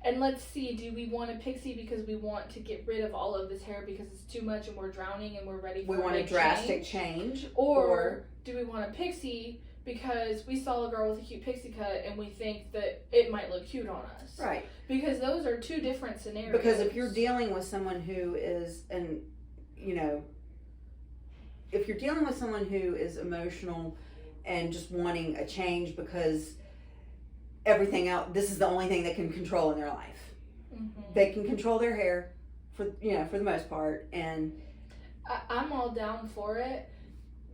And let's see, do we want a pixie because we want to get rid of all of this hair because it's too much and we're drowning and we're ready for a drastic change? Or do we want a pixie because we saw a girl with a cute pixie cut and we think that it might look cute on us? Right. Because those are two different scenarios. Because if you're dealing with someone who is, if you're dealing with someone who is emotional and just wanting a change because everything else, this is the only thing they can control in their life. Mm-hmm. They can control their hair for the most part, and I'm all down for it,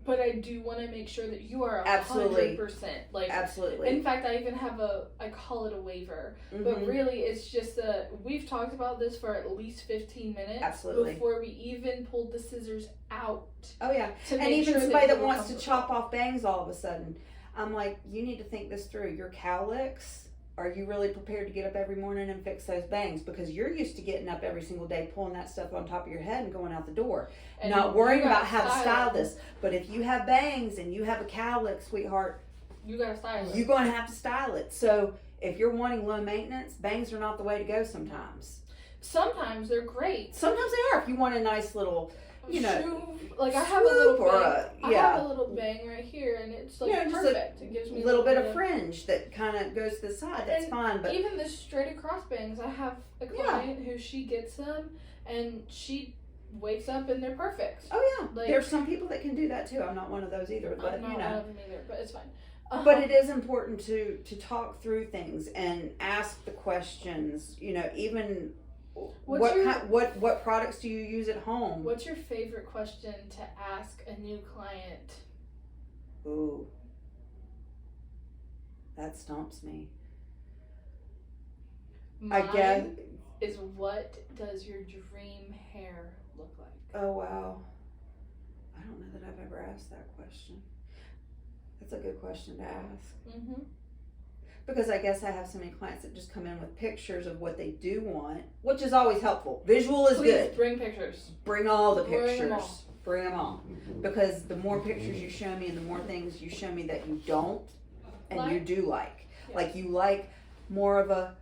but I do want to make sure that you are 100%. Absolutely. In fact, I even have I call it a waiver, mm-hmm. but really it's just we've talked about this for at least 15 minutes. Absolutely. Before we even pulled the scissors out. Oh yeah. And even somebody that wants to chop off bangs all of a sudden, I'm like, you need to think this through. Your cowlicks, are you really prepared to get up every morning and fix those bangs? Because you're used to getting up every single day, pulling that stuff on top of your head and going out the door. And not worrying about how to style this. But if you have bangs and you have a cowlick, sweetheart, you gotta style it. You're going to have to style it. So if you're wanting low maintenance, bangs are not the way to go sometimes. Sometimes they're great. Sometimes they are. If you want a nice little, you know, Shoe, like I have a little or bang. a, yeah. I have a little bang right here, and it's like just perfect. It gives me a little bit of fringe that kind of goes to the side. That's and fine. But even the straight across bangs, I have a client who she gets them, and she wakes up and they're perfect. Oh yeah, Like, there's some people that can do that too. I'm not one of those either. But I'm not one of them either, but it's fine. But it is important to talk through things and ask the questions. You know, even what products do you use at home? What's your favorite question to ask a new client? Ooh, that stumps me. Mine I guess is, what does your dream hair look like? Oh wow, I don't know that I've ever asked that question. That's a good question to ask. Mm-hmm. Because I guess I have so many clients that just come in with pictures of what they do want, which is always helpful. Visual is good. Bring pictures. Bring all the Bring pictures. them all. Bring them all. Because the more pictures you show me and the more things you show me that you don't and you do like. Yes. Like you like more of a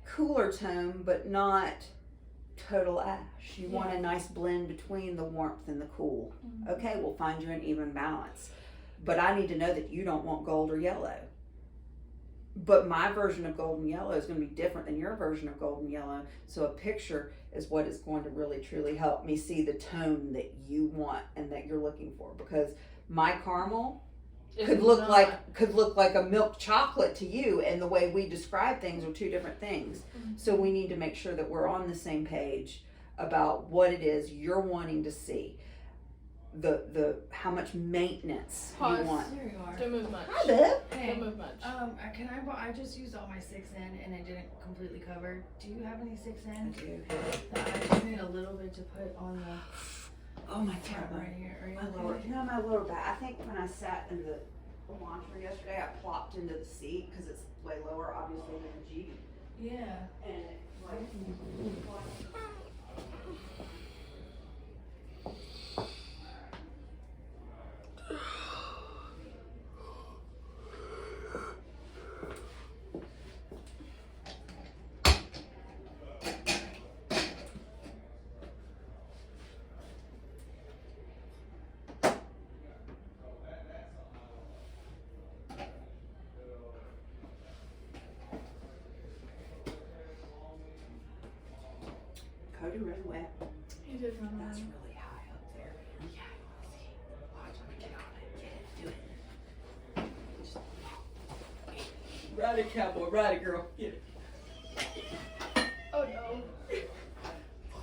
cooler tone, but not total ash. You want a nice blend between the warmth and the cool. Mm-hmm. Okay, we'll find you an even balance. But I need to know that you don't want gold or yellow. But my version of golden yellow is going to be different than your version of golden yellow. So a picture is what is going to really truly help me see the tone that you want and that you're looking for. Because my caramel could look like a milk chocolate to you, and the way we describe things are two different things. Mm-hmm. So we need to make sure that we're on the same page about what it is you're wanting to see. The how much maintenance you want. There you are. Don't move much. Hi, Beth. Hey, Don't move much. can I just used all my 6N and it didn't completely cover. Do you have any 6N? I do. I just need a little bit to put on the Oh my front God. right here. Are you My lower, okay? you know, my lower back. I think when I sat in the laundry yesterday, I plopped into the seat because it's way lower, obviously, than the Jeep. Yeah. And it's like, Cody really wet. He did run That's around. really high up there. Yeah, see. Watch me get on it. Get it. Do it. Ride it, cowboy. Ride it, girl. Get it. Oh no.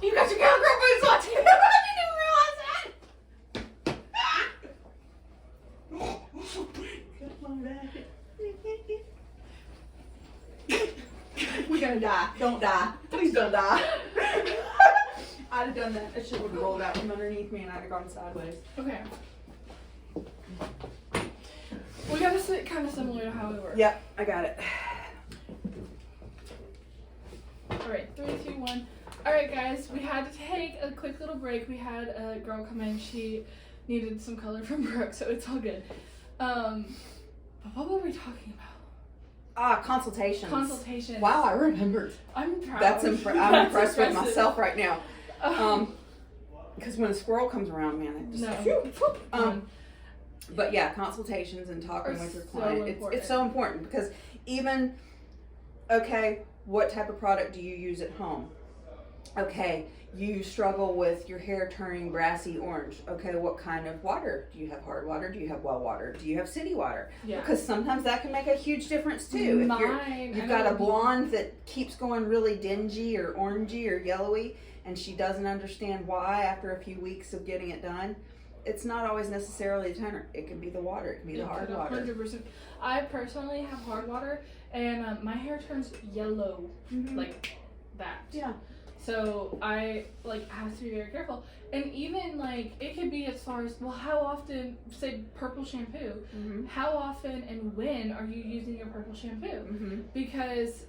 You got your cowgirl boots on too. I didn't realize that. Come on back. We're gonna die. Don't die. Please don't die. I'd have done that. That shit would have rolled out from underneath me and I'd have gone sideways. Okay. We gotta sit kind of similar to how we were. Yep, I got it. Alright, 3, 2, 1. Alright guys, we had to take a quick little break. We had a girl come in. She needed some color from Brooke, so it's all good. But what were we talking about? Consultations. Consultation. Wow, I remembered. I'm proud. I'm That's impressed with impressive. myself right now. Because when a squirrel comes around, man, it just No. But yeah, consultations and talking Are with your so client, it's so important because even, okay, what type of product do you use at home? Okay, you struggle with your hair turning grassy orange. Okay, what kind of water? Do you have hard water? Do you have well water? Do you have city water? Yeah. Because sometimes that can make a huge difference too. If you've got a blonde that keeps going really dingy or orangey or yellowy and she doesn't understand why after a few weeks of getting it done, it's not always necessarily the toner. It can be the water. It can be the hard water. 100%. I personally have hard water, and my hair turns yellow, like that. Yeah. So I have to be very careful. And even it could be as far as, well, how often, say purple shampoo, how often and when are you using your purple shampoo? Because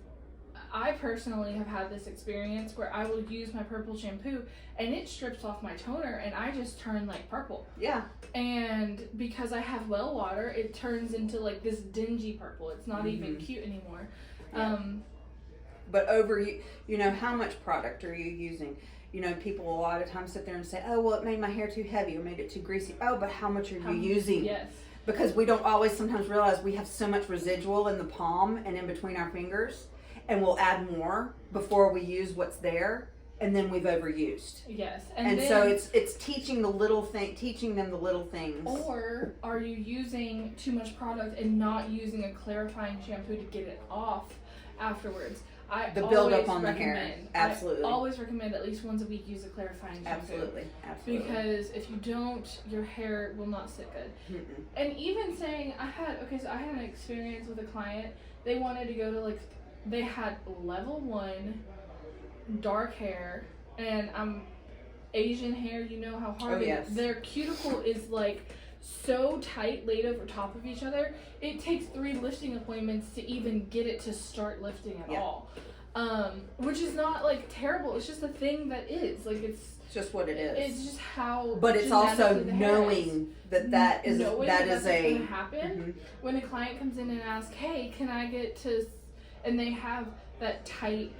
I personally have had this experience where I will use my purple shampoo and it strips off my toner and I just turn like purple. Yeah. And because I have well water, it turns into this dingy purple. It's not even cute anymore. Yeah. but over, you know, how much product are you using? You know, people a lot of times sit there and say, oh, well, it made my hair too heavy or made it too greasy. Oh, but how much are you using? Yes. Because we don't always sometimes realize we have so much residual in the palm and in between our fingers, and we'll add more before we use what's there, and then we've overused. Yes. And then, so it's teaching them the little things. Or are you using too much product and not using a clarifying shampoo to get it off afterwards? The buildup on the hair. Absolutely. I always recommend at least once a week use a clarifying shampoo. Absolutely. Because if you don't, your hair will not sit good. Mm-mm. And even saying, I had an experience with a client. They wanted to go to they had level 1 dark hair, and Asian hair, you know how hard their cuticle is so tight laid over top of each other. It takes 3 lifting appointments to even get it to start lifting at all. Which is not terrible. It's just a thing that is it's just what it is. It's just how. But it's also knowing that is going to happen. Mm-hmm. When a client comes in and asks, "Hey, can I get to?" and they have that tight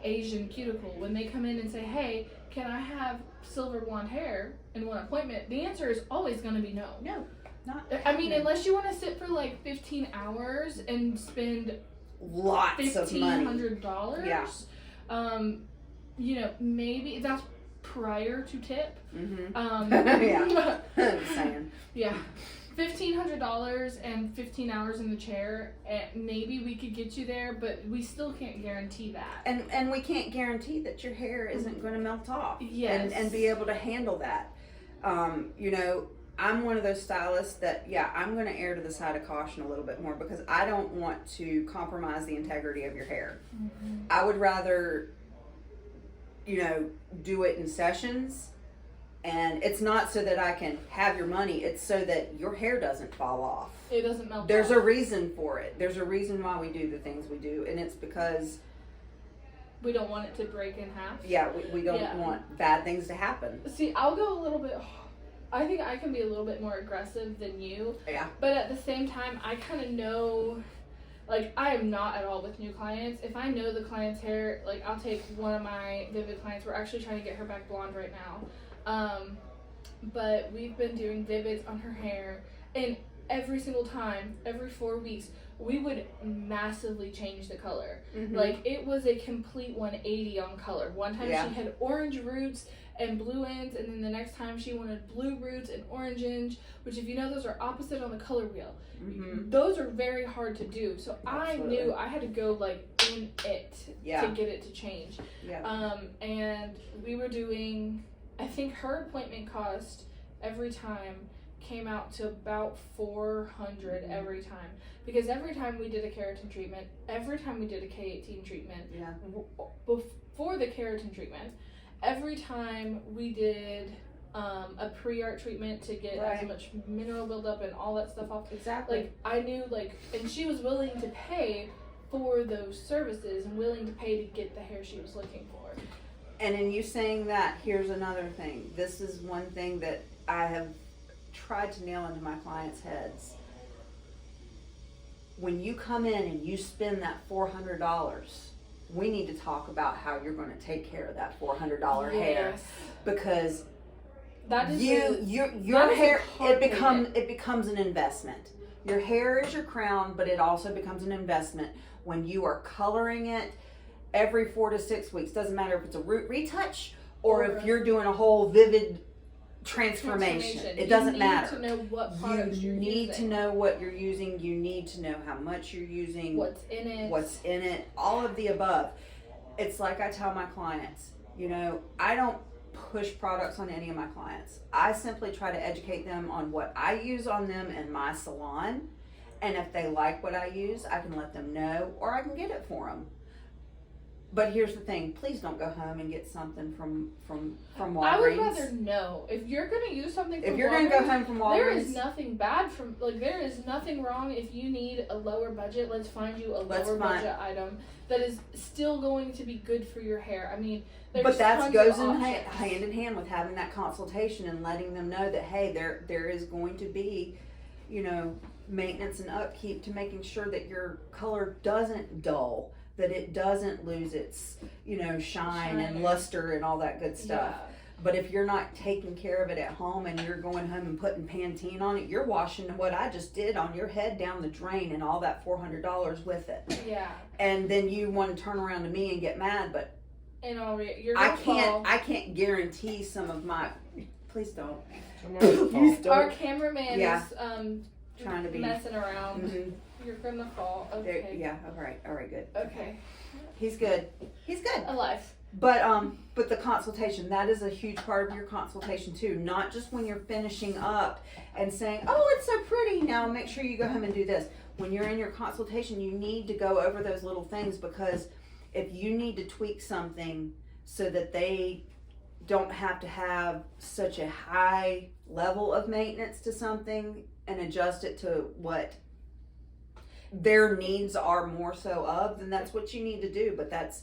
Asian cuticle. When they come in and say, "Hey, can I have silver blonde hair in one appointment?" the answer is always going to be no. No, not. I mean, unless you want to sit for 15 hours and spend lots of money, $1,500. Yeah. You know, maybe that's prior to tip. Mm-hmm. Yeah. I'm saying. Yeah. $1,500 and 15 hours in the chair, and maybe we could get you there, but we still can't guarantee that. And we can't guarantee that your hair isn't going to melt off. Yes. And be able to handle that. You know, I'm one of those stylists that, I'm going to err to the side of caution a little bit more because I don't want to compromise the integrity of your hair. Mm-hmm. I would rather, you know, do it in sessions. And it's not so that I can have your money. It's so that your hair doesn't fall off. It doesn't melt There's off. a reason for it. There's a reason why we do the things we do. And it's because we don't want it to break in half. Yeah, we don't want bad things to happen. See, I'll go a little bit... I think I can be a little bit more aggressive than you. Yeah. But at the same time, I kind of know... I am not at all with new clients. If I know the client's hair, I'll take one of my Vivid clients. We're actually trying to get her back blonde right now. But we've been doing Vivids on her hair, and every single time, every 4 weeks, we would massively change the color. Mm-hmm. It was a complete 180 on color. One time she had orange roots and blue ends, and then the next time she wanted blue roots and orange ends, which, if you know, those are opposite on the color wheel. Mm-hmm. Those are very hard to do. So Absolutely. I knew I had to go in it to get it to change. Yeah. And we were doing... I think her appointment cost every time came out to about $400 every time, because every time we did a keratin treatment, every time we did a K18 treatment, before the keratin treatment, every time we did a pre-art treatment to get as much mineral buildup and all that stuff off. Exactly. I knew and she was willing to pay for those services and willing to pay to get the hair she was looking for. And in you saying that, here's another thing. This is one thing that I have tried to nail into my clients' heads. When you come in and you spend that $400, we need to talk about how you're going to take care of that $400 hair, because that is your hair it becomes an investment. Your hair is your crown, but it also becomes an investment when you are coloring it every 4 to 6 weeks. Doesn't matter if it's a root retouch or if you're doing a whole Vivid transformation. It doesn't matter. You need to know what products you're using. You need to know what you're using. You need to know how much you're using. What's in it. All of the above. It's like I tell my clients, you know, I don't push products on any of my clients. I simply try to educate them on what I use on them in my salon. And if they like what I use, I can let them know, or I can get it for them. But here's the thing, please don't go home and get something from Walgreens. I would rather know. If you're going to use something from If you're going to go home from Walgreens. there is nothing bad from, there is nothing wrong if you need a lower budget. Let's find you a lower budget item that is still going to be good for your hair. I mean, but that goes hand in hand with having that consultation and letting them know that, hey, there is going to be, you know, maintenance and upkeep to making sure that your color doesn't dull. that it doesn't lose its, shine and luster and all that good stuff. Yeah. But if you're not taking care of it at home and you're going home and putting Pantene on it, you're washing what I just did on your head down the drain and all that $400 with it. Yeah. And then you want to turn around to me and get mad, but And you're I gonna fall. can't guarantee some of my. Please don't. Our cameraman Yeah. is Trying to be messing around. Mhm. You're gonna fall. There, Okay. yeah. All right. Good. Okay. He's good. Alive. But the consultation, that is a huge part of your consultation too. Not just when you're finishing up and saying, "Oh, it's so pretty." Now make sure you go home and do this. When you're in your consultation, you need to go over those little things, because if you need to tweak something so that they don't have to have such a high level of maintenance to something and adjust it to what their needs are more so of, then that's what you need to do. But that's,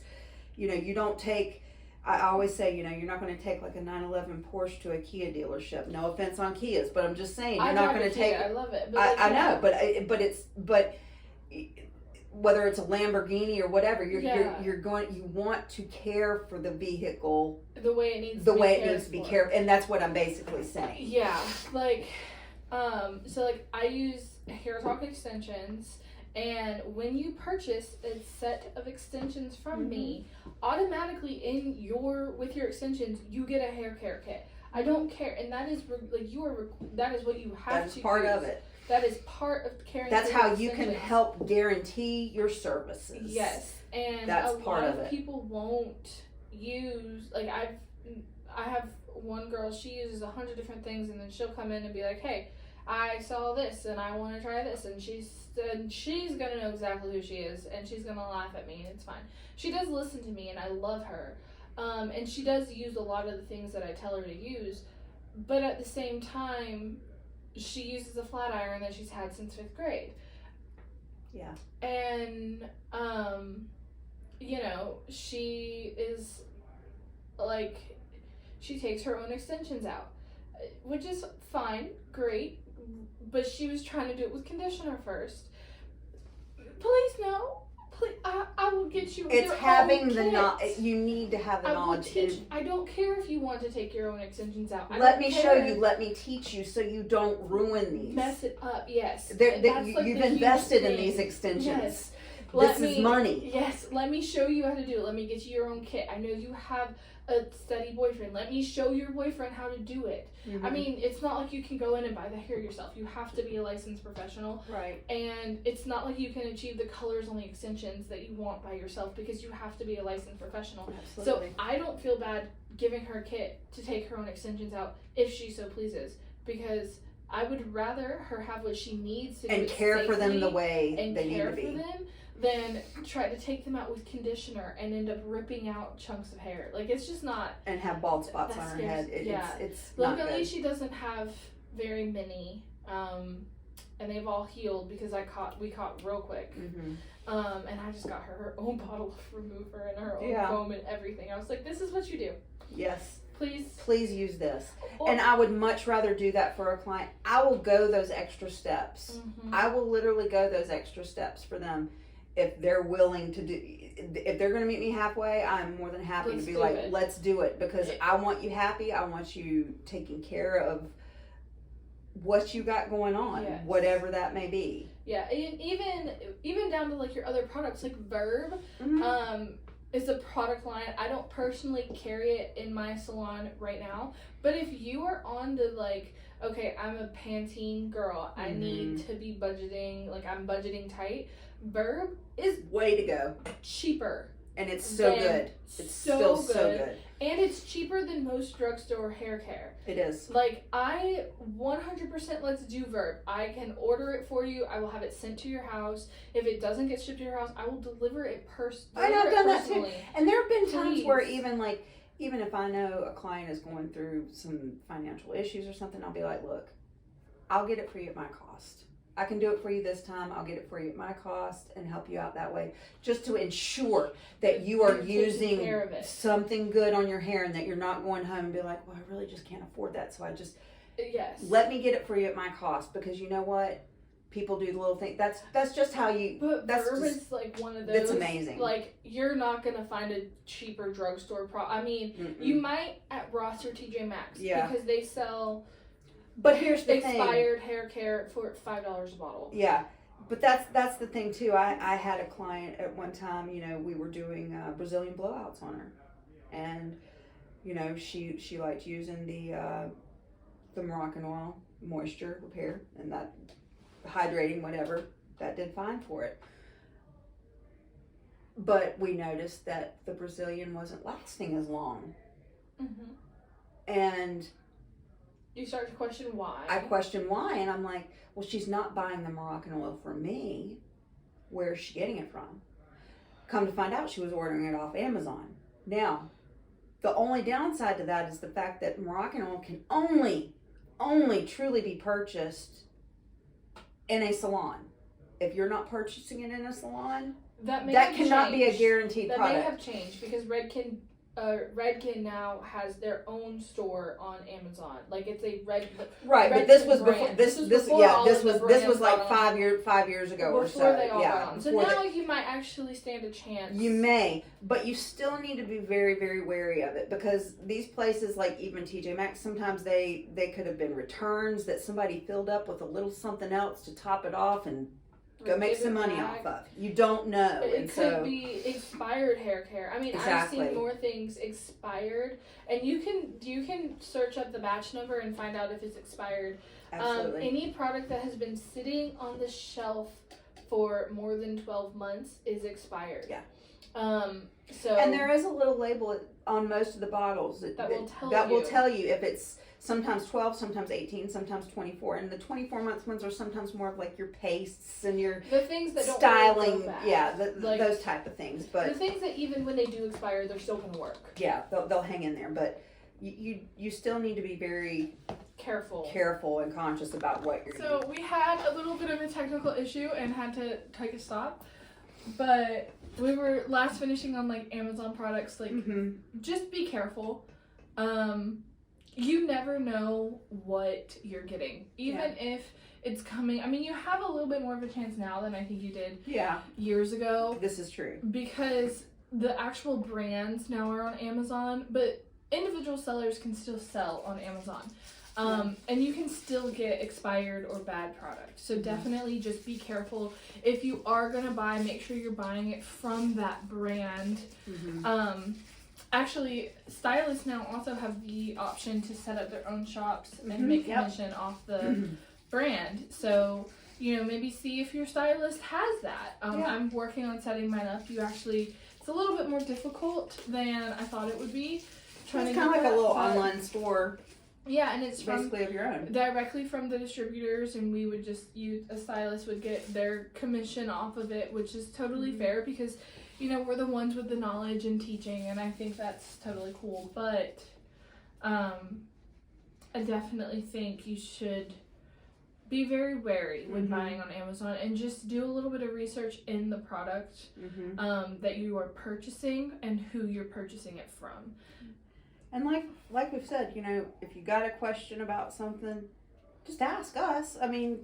you don't take, I always say, you're not going to take like a 911 Porsche to a Kia dealership. No offense on Kias, but I'm just saying, you're not going to take. I love it. But I know, but whether it's a Lamborghini or whatever, you want to care for the vehicle the way it needs to be cared, and that's what I'm basically saying. Yeah, so I use Hair Talk extensions, and when you purchase a set of extensions from me, automatically with your extensions, you get a hair care kit. I don't care, and that is that is what you have That's to part use. of it. That is part of caring. That's for how your you can extensions. help guarantee your services. Yes, and that's a part lot of it. people won't use I have one girl, she uses 100 different things, and then she'll come in and be like, "Hey, I saw this and I want to try this," and she's gonna know exactly who she is, and she's gonna laugh at me, and it's fine. She does listen to me, and I love her, and she does use a lot of the things that I tell her to use, but at the same time, she uses a flat iron that she's had since 5th grade. Yeah. And she is she takes her own extensions out, which is fine, great, but she was trying to do it with conditioner first. Please no. Please, I will get you. It's your having own the kit. knowledge. You need to have the I will knowledge. teach. I don't care if you want to take your own extensions out. Let me show you. Let me teach you, so you don't ruin these. Mess it up. Yes. You've invested in these extensions. Yes. This is money. Yes, let me show you how to do it. Let me get you your own kit. I know you have a steady boyfriend. Let me show your boyfriend how to do it. Mm-hmm. I mean, it's not like you can go in and buy the hair yourself. You have to be a licensed professional. Right. And it's not like you can achieve the colors on the extensions that you want by yourself, because you have to be a licensed professional. Absolutely. So I don't feel bad giving her a kit to take her own extensions out if she so pleases, because I would rather her have what she needs to do and it care for them the safely way and they need care to be. for them, than try to take them out with conditioner and end up ripping out chunks of hair. It's just not. And have bald spots That on her scares- head. yeah. It's not Luckily, good. she doesn't have very many, and they've all healed because we caught real quick. Mm-hmm. And I just got her own bottle remover and her own Yeah. comb and everything. I was like, "This is what you do. Yes. Please Use this." Or- And I would much rather do that for a client. I will go those extra steps. Mhm. I will literally go those extra steps for them if they're willing to do. If they're going to meet me halfway, I'm more than happy Let's to be do like, it. let's do it, because I want you happy. I want you taking care of what you got going on, Yes. whatever that may be. Yeah, and even down to your other products, like Verb. Mm-hmm. Is a product line. I don't personally carry it in my salon right now, but if you are on the okay, I'm a Pantene girl, I need to be budgeting, I'm budgeting tight, Verb is Way to go. cheaper. And it's so good. It's still so good. And it's cheaper than most drugstore hair care. It is. I 100% let's do Verb. I can order it for you. I will have it sent to your house. If it doesn't get shipped to your house, I will deliver it I know, I've done that too. personally. And there have been times Please. where even if I know a client is going through some financial issues or something, I'll be like, look, I'll get it for you at my cost. I can do it for you this time. I'll get it for you at my cost and help you out that way, just to ensure that you are You're taking care using of it. something good on your hair, and that you're not going home and be like, well, I really just can't afford that. So I just Yes. let me get it for you at my cost, because you know what? people do the little thing. That's just how you. But that's Verb just, is like one of those. That's amazing. Like, you're not gonna find a cheaper drugstore I mean, you might at Ross or TJ Maxx. Yeah. Because they sell. But here's the expired hair care for $5 a bottle. Yeah. But that's the thing too. I had a client at one time, you know, we were doing Brazilian blowouts on her, and you know, she liked using the Moroccan oil moisture repair, and that hydrating, whatever, that did fine for it. But we noticed that the Brazilian wasn't lasting as long. Mm-hmm. And you start to question why. I question why, and I'm like, well, she's not buying the Moroccan oil from me. Where is she getting it from? Come to find out, she was ordering it off Amazon. Now, the only downside to that is the fact that Moroccan oil can only truly be purchased in a salon. If you're not purchasing it in a salon, that cannot be a guaranteed product. That may have changed because Redken now has their own store on Amazon. Like, it's a right, but this was before this was like 5 years ago or so. They all got on. So now you might actually stand a chance. You may, but you still need to be very, very wary of it, because these places like even TJ Maxx, sometimes they could have been returns that somebody filled up with a little something else to top it off and go make some money off of. You don't know. It could be expired hair care. I mean, exactly. I've seen more things expired, and you can search up the batch number and find out if it's expired. Absolutely. Any product that has been sitting on the shelf for more than 12 months is expired. Yeah. So and there is a little label on most of the bottles that will tell you if it's sometimes 12, sometimes 18, sometimes 24, and the 24-month ones are sometimes more of like your pastes and your the things that don't styling, really yeah, those type of things. But the things that even when they do expire, they're still going to work. Yeah, they'll hang in there, but you still need to be very careful and conscious about what you're doing. So we had a little bit of a technical issue and had to take a stop, but we were last finishing on like Amazon products. Like, just be careful. You never know what you're getting. Even if it's coming. I mean, you have a little bit more of a chance now than I think you did years ago. This is true. Because the actual brands now are on Amazon, but individual sellers can still sell on Amazon. And you can still get expired or bad products. So definitely just be careful. If you are going to buy, make sure you're buying it from that brand. Actually, stylists now also have the option to set up their own shops and make commission off the brand. So, you know, maybe see if your stylist has that. I'm working on setting mine up. It's a little bit more difficult than I thought it would be. It's kind of like a little online store. Yeah, and it's basically of your own. Directly from the distributors, and we would just a stylist would get their commission off of it, which is totally fair because, you know, we're the ones with the knowledge and teaching, and I think that's totally cool. But I definitely think you should be very wary when buying on Amazon and just do a little bit of research in the product that you are purchasing and who you're purchasing it from. And like we've said, you know, if you got a question about something, just ask us. I mean,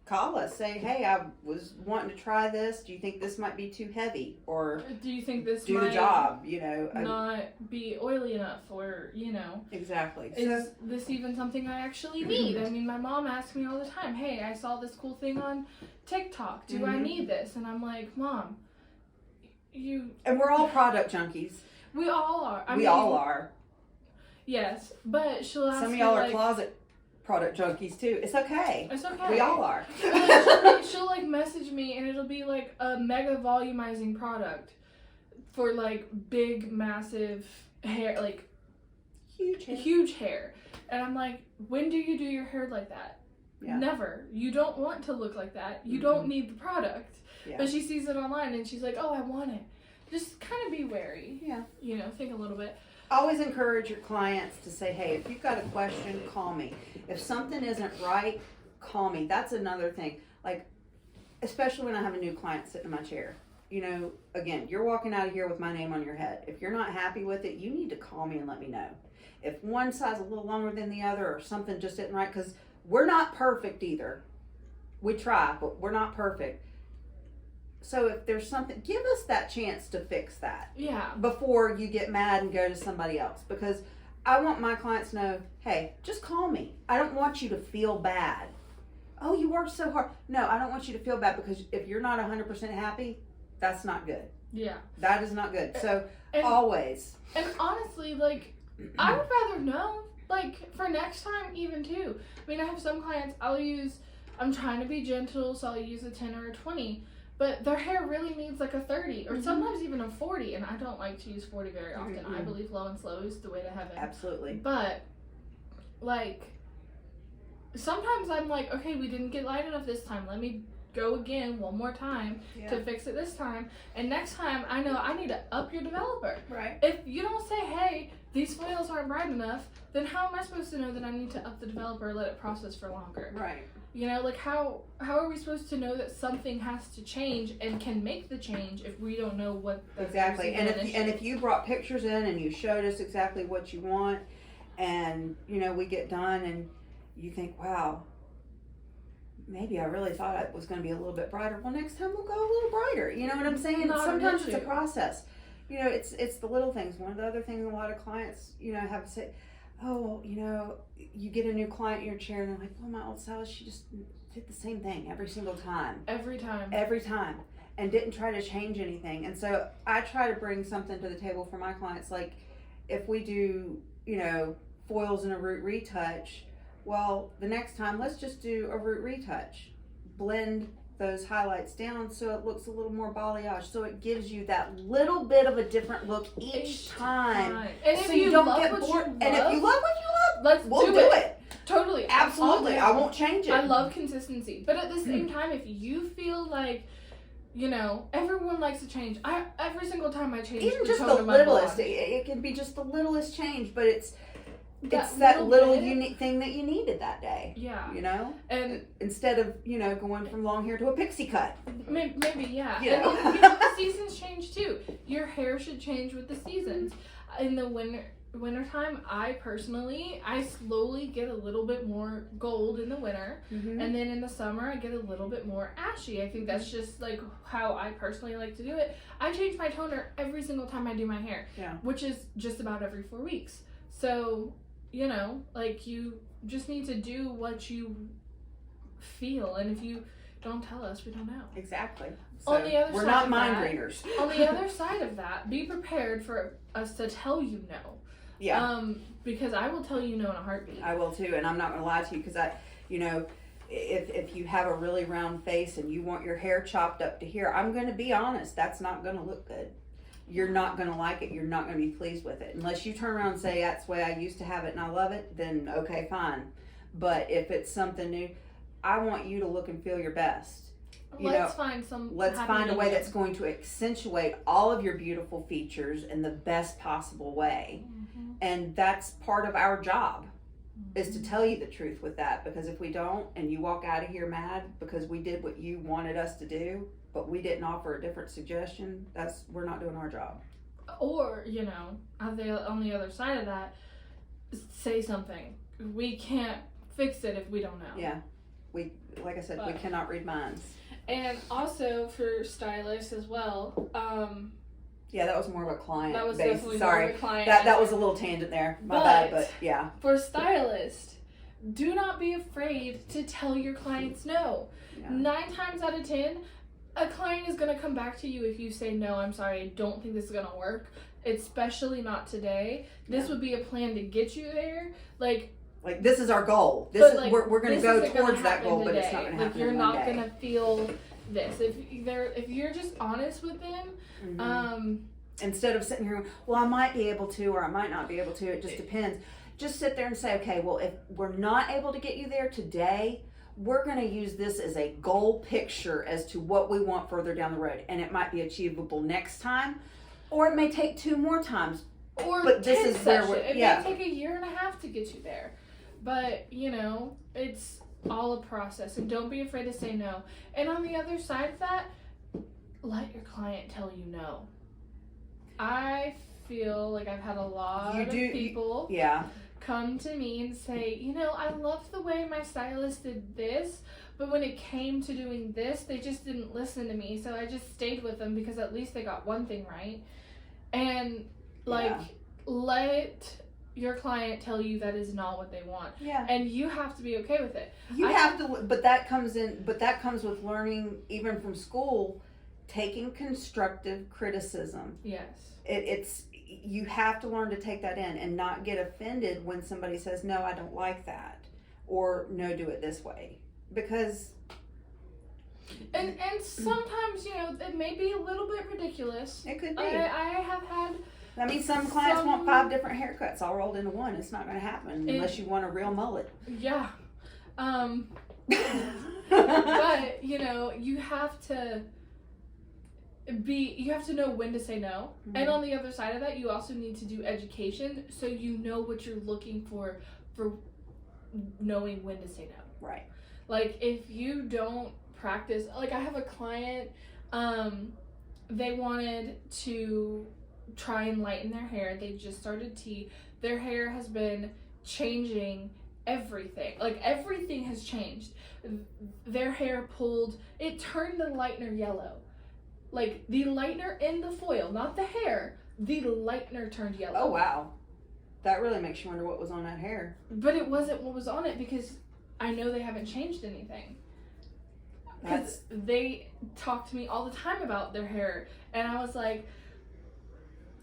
call us. Say, hey, I was wanting to try this. Do you think this might be too heavy? Or do you think this do might the job, you know? Not be oily enough, or, you know. Exactly. Is this even something I actually need? I mean, my mom asks me all the time, hey, I saw this cool thing on TikTok. Do I need this? And I'm like, Mom, And we're all product junkies. We all are. We all are. Yes, but she'll ask me, some of y'all are closet product junkies too. It's okay. It's okay. We all are. She'll like message me, and it'll be like a mega volumizing product for like big, massive hair, like huge hair. And I'm like, when do you do your hair like that? Yeah. Never. You don't want to look like that. You don't need the product. Yeah. But she sees it online, and she's like, oh, I want it. Just kind of be wary. Yeah. You know, think a little bit. Always encourage your clients to say, hey, if you've got a question, call me. If something isn't right, call me. That's another thing. Like, especially when I have a new client sitting in my chair. You know, again, you're walking out of here with my name on your head. If you're not happy with it, you need to call me and let me know. If one side's a little longer than the other or something just isn't right, because we're not perfect either. We try, but we're not perfect. So if there's something, give us that chance to fix that. Yeah. Before you get mad and go to somebody else. Because I want my clients to know, hey, just call me. I don't want you to feel bad. Oh, you worked so hard. No, I don't want you to feel bad, because if you're not 100% happy, that's not good. Yeah. That is not good. So And- always. And honestly, like, I would rather know, like, for next time even too. I mean, I have some clients I'm trying to be gentle, so I'll use a 10 or a 20, but their hair really needs like a 30 or sometimes even a 40, and I don't like to use 40 very often. I believe low and slow is the way to heaven. Absolutely. But, like, sometimes I'm like, okay, we didn't get light enough this time. Let me go again one more time to fix it this time. And next time, I know I need to up your developer. Right. If you don't say, hey, these foils aren't bright enough, then how am I supposed to know that I need to up the developer, let it process for longer? Right. You know, like, how are we supposed to know that something has to change and can make the change if we don't know what the Exactly. And issue if you brought pictures in and you showed us exactly what you want, and we get done and you think, wow, maybe I really thought it was going to be a little bit brighter. Well, next time we'll go a little brighter. You know what I'm saying? Not an Sometimes it's a issue. process. It's the little things. One of the other things a lot of clients, have to say, oh, you get a new client in your chair and they're like, well, my old stylist, she just did the same thing every single time. Every time. And didn't try to change anything. And so I try to bring something to the table for my clients. Like, if we do, foils and a root retouch, well, the next time, let's just do a root retouch. Blend those highlights down so it looks a little more balayage, so it gives you that little bit of a different look each time. And so if you don't love get what bored. you love, and if you love what you let's love, we'll do it. Totally. Absolutely. I won't change it. I love consistency. But at the same time, if you feel like, everyone likes to change. Every single time I change even the just tone the of my littlest, blonde. it can be just the littlest change, but it's that little little bit. unique thing that you needed that day. Yeah. And instead of going from long hair to a pixie cut. maybe, yeah. You And know. then, the seasons change too. Your hair should change with the seasons. In the wintertime, I slowly get a little bit more gold in the winter, and then in the summer I get a little bit more ashy. I think that's just like how I personally like to do it. I change my toner every single time I do my hair, which is just about every 4 weeks. So, like, you just need to do what you feel, and if you don't tell us, we don't know. Exactly. On the other we're side not of mind that- readers. On the other side of that, be prepared for us to tell you no. Yeah. Because I will tell you no in a heartbeat. I will too, and I'm not gonna lie to you, because if you have a really round face and you want your hair chopped up to here, I'm gonna be honest, that's not gonna look good. You're not gonna like it. You're not gonna be pleased with it unless you turn around and say that's the way I used to have it and I love it. Then okay, fine. But if it's something new, I want you to look and feel your best. Let's find a way that's going to accentuate all of your beautiful features in the best possible way. And that's part of our job, is to tell you the truth with that. Because if we don't, and you walk out of here mad because we did what you wanted us to do, but we didn't offer a different suggestion, we're not doing our job. Or, on the other side of that, say something. We can't fix it if we don't know. Yeah. Like I said, we cannot read minds. And also for stylists as well, yeah, that was more of a client. that was base. definitely Sorry. more of a client. That was a little tangent there. My bad, but yeah. For stylists, do not be afraid to tell your clients no. Yeah. 9 times out of 10, a client is going to come back to you if you say, no, I'm sorry, I don't think this is going to work, especially not today. This would be a plan to get you there. Like this is our goal. We're going to go towards that goal, but it's not going to happen. You're not going to feel this. If you're just honest with them, instead of sitting here, well, I might be able to, or I might not be able to. It just depends. Just sit there and say, okay, well, if we're not able to get you there today, we're going to use this as a goal picture as to what we want further down the road, and it might be achievable next time, or it may take 2 more times. But this is where it may take a 1.5 years to get you there. But, it's all a process, and don't be afraid to say no. And on the other side of that, let your client tell you no. I feel like I've had a lot of people come to me and say, you know, I loved the way my stylist did this, but when it came to doing this, they just didn't listen to me. So I just stayed with them because at least they got one thing right. And like, let your client tell you that is not what they want. Yeah. And you have to be okay with it. You have to, but that comes with learning, even from school, taking constructive criticism. Yes. You have to learn to take that in and not get offended when somebody says, no, I don't like that, or no, do it this way, because. And sometimes, you know, it may be a little bit ridiculous. It could be. I have had. I mean, some clients want 5 different haircuts all rolled into one. It's not going to happen unless you want a real mullet. Yeah. But, you know, you have to know when to say no. Mm-hmm. And on the other side of that, you also need to do education so you know what you're looking for knowing when to say no. Right. Like, if you don't practice, like I have a client, they wanted to try and lighten their hair. They just started tea. Their hair has been changing everything. Like, everything has changed. Their hair it turned the lightener yellow. Like, the lightener in the foil, not the hair, the lightener turned yellow. Oh, wow. That really makes you wonder what was on that hair. But it wasn't what was on it, because I know they haven't changed anything. Because they talk to me all the time about their hair. And I was like,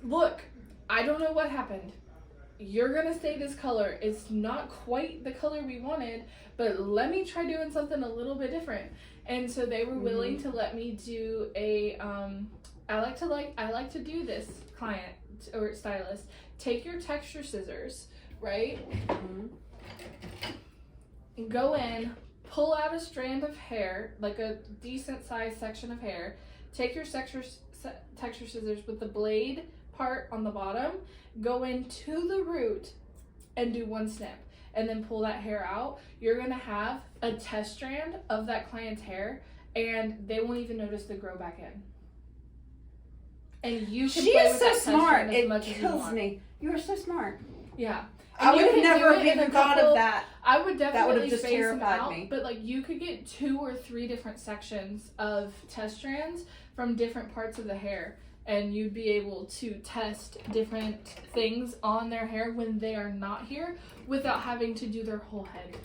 look, I don't know what happened. You're going to stay this color. It's not quite the color we wanted, but let me try doing something a little bit different. And so they were willing to let me do I like to do this, client or stylist. Take your texture scissors, right? Mm-hmm. Go in, pull out a strand of hair, like a decent sized section of hair. Take your texture scissors with the blade part on the bottom, go into the root and do one snip, and then pull that hair out. You're gonna have a test strand of that client's hair, and they won't even notice the grow back in. And you can play with that test strand as much as you want. It kills me. You are so smart. Yeah. And I would have never even thought of that. I would definitely just space them terrified out, me. but like you could get 2 or 3 different sections of test strands from different parts of the hair, and you'd be able to test different things on their hair when they are not here without having to do their whole head.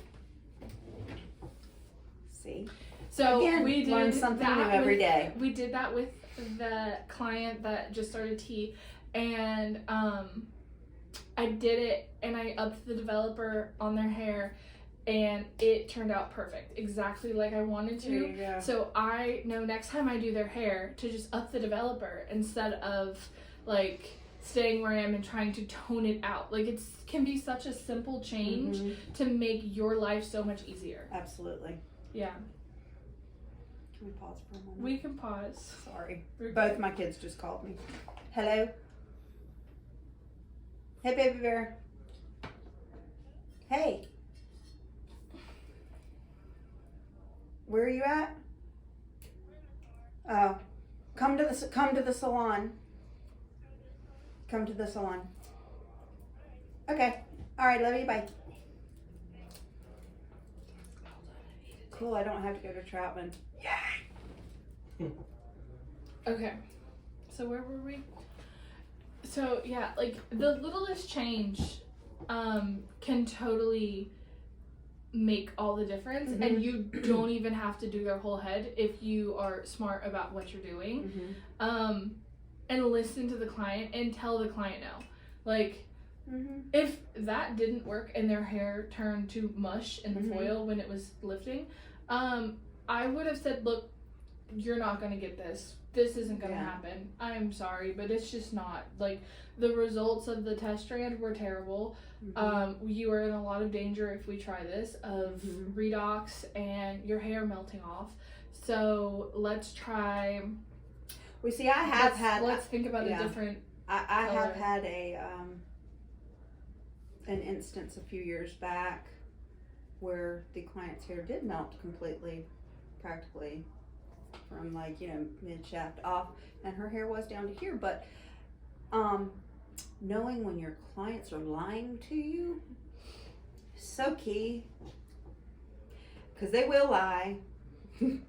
See? So again, we did learn something new every day. We did that with the client that just started tea, and I did it, and I upped the developer on their hair, and it turned out perfect, exactly like I wanted to. There you go. So I know next time I do their hair to just up the developer instead of like staying where I am and trying to tone it out. Like, it can be such a simple change to make your life so much easier. Absolutely. Yeah. Can we pause for a moment? We can pause. Sorry. Both my kids just called me. Hello? Hey, baby bear. Hey. Where are you at? Oh. Come to the salon. Come to the salon. Okay. All right, love you. Bye. Cool, I don't have to go to Troutman. Yeah. Okay. So where were we? So yeah, like the littlest change can totally make all the difference, and you don't even have to do their whole head if you are smart about what you're doing. And listen to the client and tell the client no. Like, if that didn't work and their hair turned to mush in the foil when it was lifting, I would have said, look, you're not going to get this. This isn't going to happen. I'm sorry, but it's just not. Like, the results of the test strand were terrible. You are in a lot of danger if we try this of redox and your hair melting off. So let's try. We see, I have had. Let's think about a different. I have had an instance a few years back where the client's hair did melt completely, practically, from like, mid shaft off, and her hair was down to here. But knowing when your clients are lying to you so key. Because they will lie.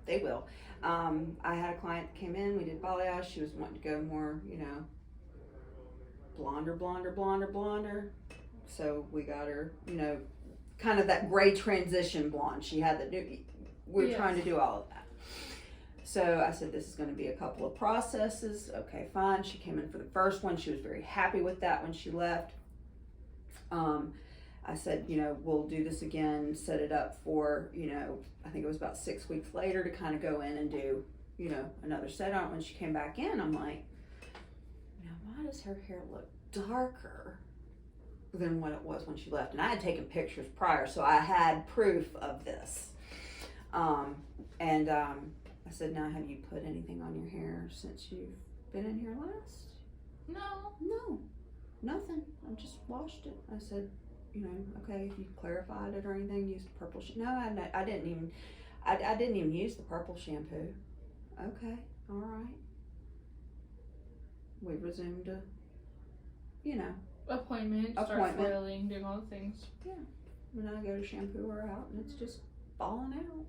They will. I had a client that came in, we did balayage. She was wanting to go more, blonder. So we got her, kind of that gray transition blonde. She had the new, we were trying to do all of that. So I said, this is going to be a couple of processes. Okay, fine. She came in for the first one. She was very happy with that when she left. I said, we'll do this again, set it up for, I think it was about 6 weeks later to kind of go in and do, another set on it. When she came back in, I'm like, why does her hair look darker than what it was when she left? And I had taken pictures prior, so I had proof of this. I said, now, have you put anything on your hair since you've been in here last? No, nothing. I just washed it. I said, okay, if you clarified it or anything, use the purple No, I didn't even use the purple shampoo. Okay, all right. We resumed appointment, start foiling, doing all the things. Yeah. When I go to shampoo her out and it's just falling out.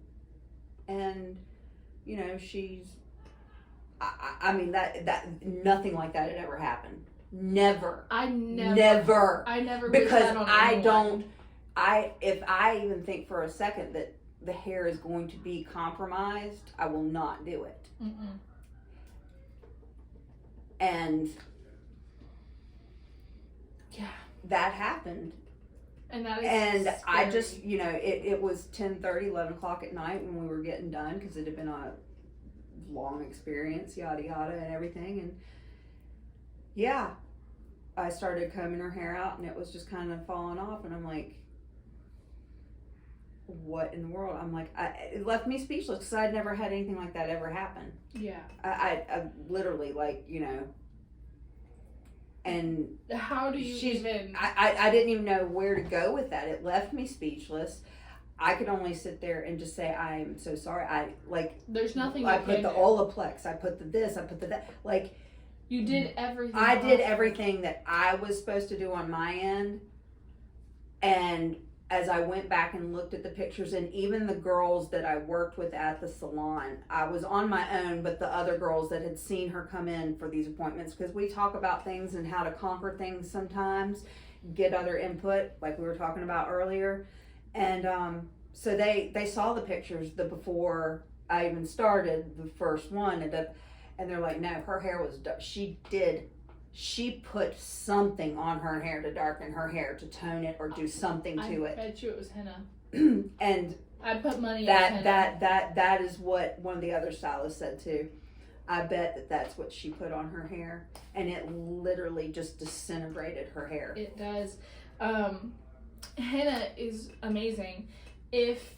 And, she's, I mean, that nothing like that had ever happened. Never. I never because that on anyone. If I even think for a second that the hair is going to be compromised, I will not do it. Mm-mm. And yeah, that happened. And that is and scary. I just, it was 10:30, 11 o'clock at night when we were getting done because it had been a long experience, yada yada and everything. And yeah, I started combing her hair out and it was just kind of falling off. And I'm like, what in the world? I'm like, it left me speechless because I'd never had anything like that ever happen. Yeah. I literally, and how do you even? I didn't even know where to go with that. It left me speechless. I could only sit there and just say, I am so sorry. There's nothing I you put can the do. Olaplex. I put the this. I put the that. You did everything. I did possible. everything that I was supposed to do on my end. And as I went back and looked at the pictures, and even the girls that I worked with at the salon, I was on my own, but the other girls that had seen her come in for these appointments, because we talk about things and how to conquer things sometimes, get other input, like we were talking about earlier. And so they saw the pictures the before I even started the first one, and they're like, no, her hair was dark. She put something on her hair to darken her hair, to tone it or do something to it. I bet you it was henna. And I put money on henna. that is what one of the other stylists said too. I bet that's what she put on her hair, and it literally just disintegrated her hair. It does. Henna is amazing if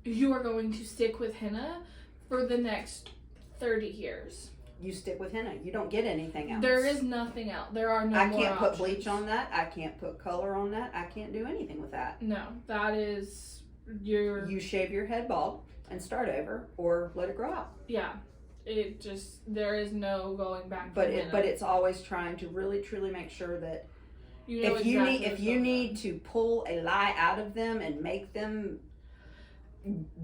you are going to stick with henna for the next 30 years. You stick with henna. You don't get anything else. There is nothing else. There are no more I can't put options. bleach on that. I can't put color on that. I can't do anything with that. No, that is your... You shave your head bald and start over, or let it grow out. Yeah. It just... There is no going back. But it's always trying to really truly make sure that you know if you need to pull a lie out of them and make them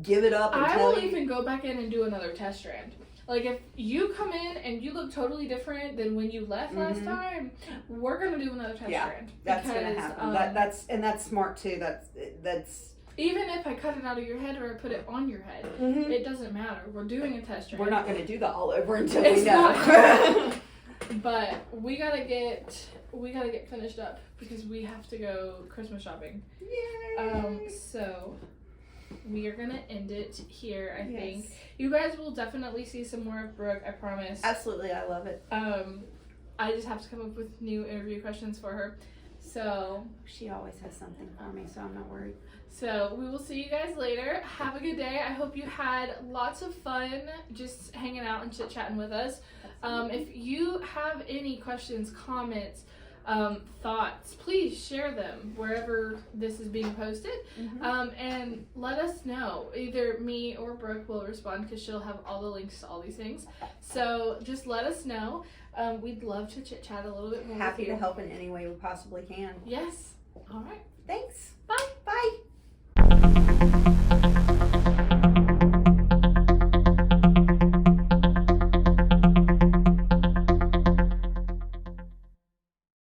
give it up and I tell will you, even go back in and do another test strand. Like, if you come in and you look totally different than when you left last time, we're gonna do another test strand. That's gonna happen. That's smart too. That's even if I cut it out of your head or I put it on your head, it doesn't matter. We're doing a test strand. We're not gonna do that all over until It's we know. not. But we gotta get finished up because we have to go Christmas shopping. Yay! So we are gonna end it here. I think you guys will definitely see some more of Brooke. I promise. Absolutely, I love it. I just have to come up with new interview questions for her. So She always has something for me, so I'm not worried. So we will see you guys later. Have a good day. I hope you had lots of fun just hanging out and chit-chatting with us. If you have any questions, comments, thoughts, please share them wherever this is being posted. And let us know. Either me or Brooke will respond because she'll have all the links to all these things. So just let us know. We'd love to chit-chat a little bit more. Happy to help in any way we possibly can. Yes. All right.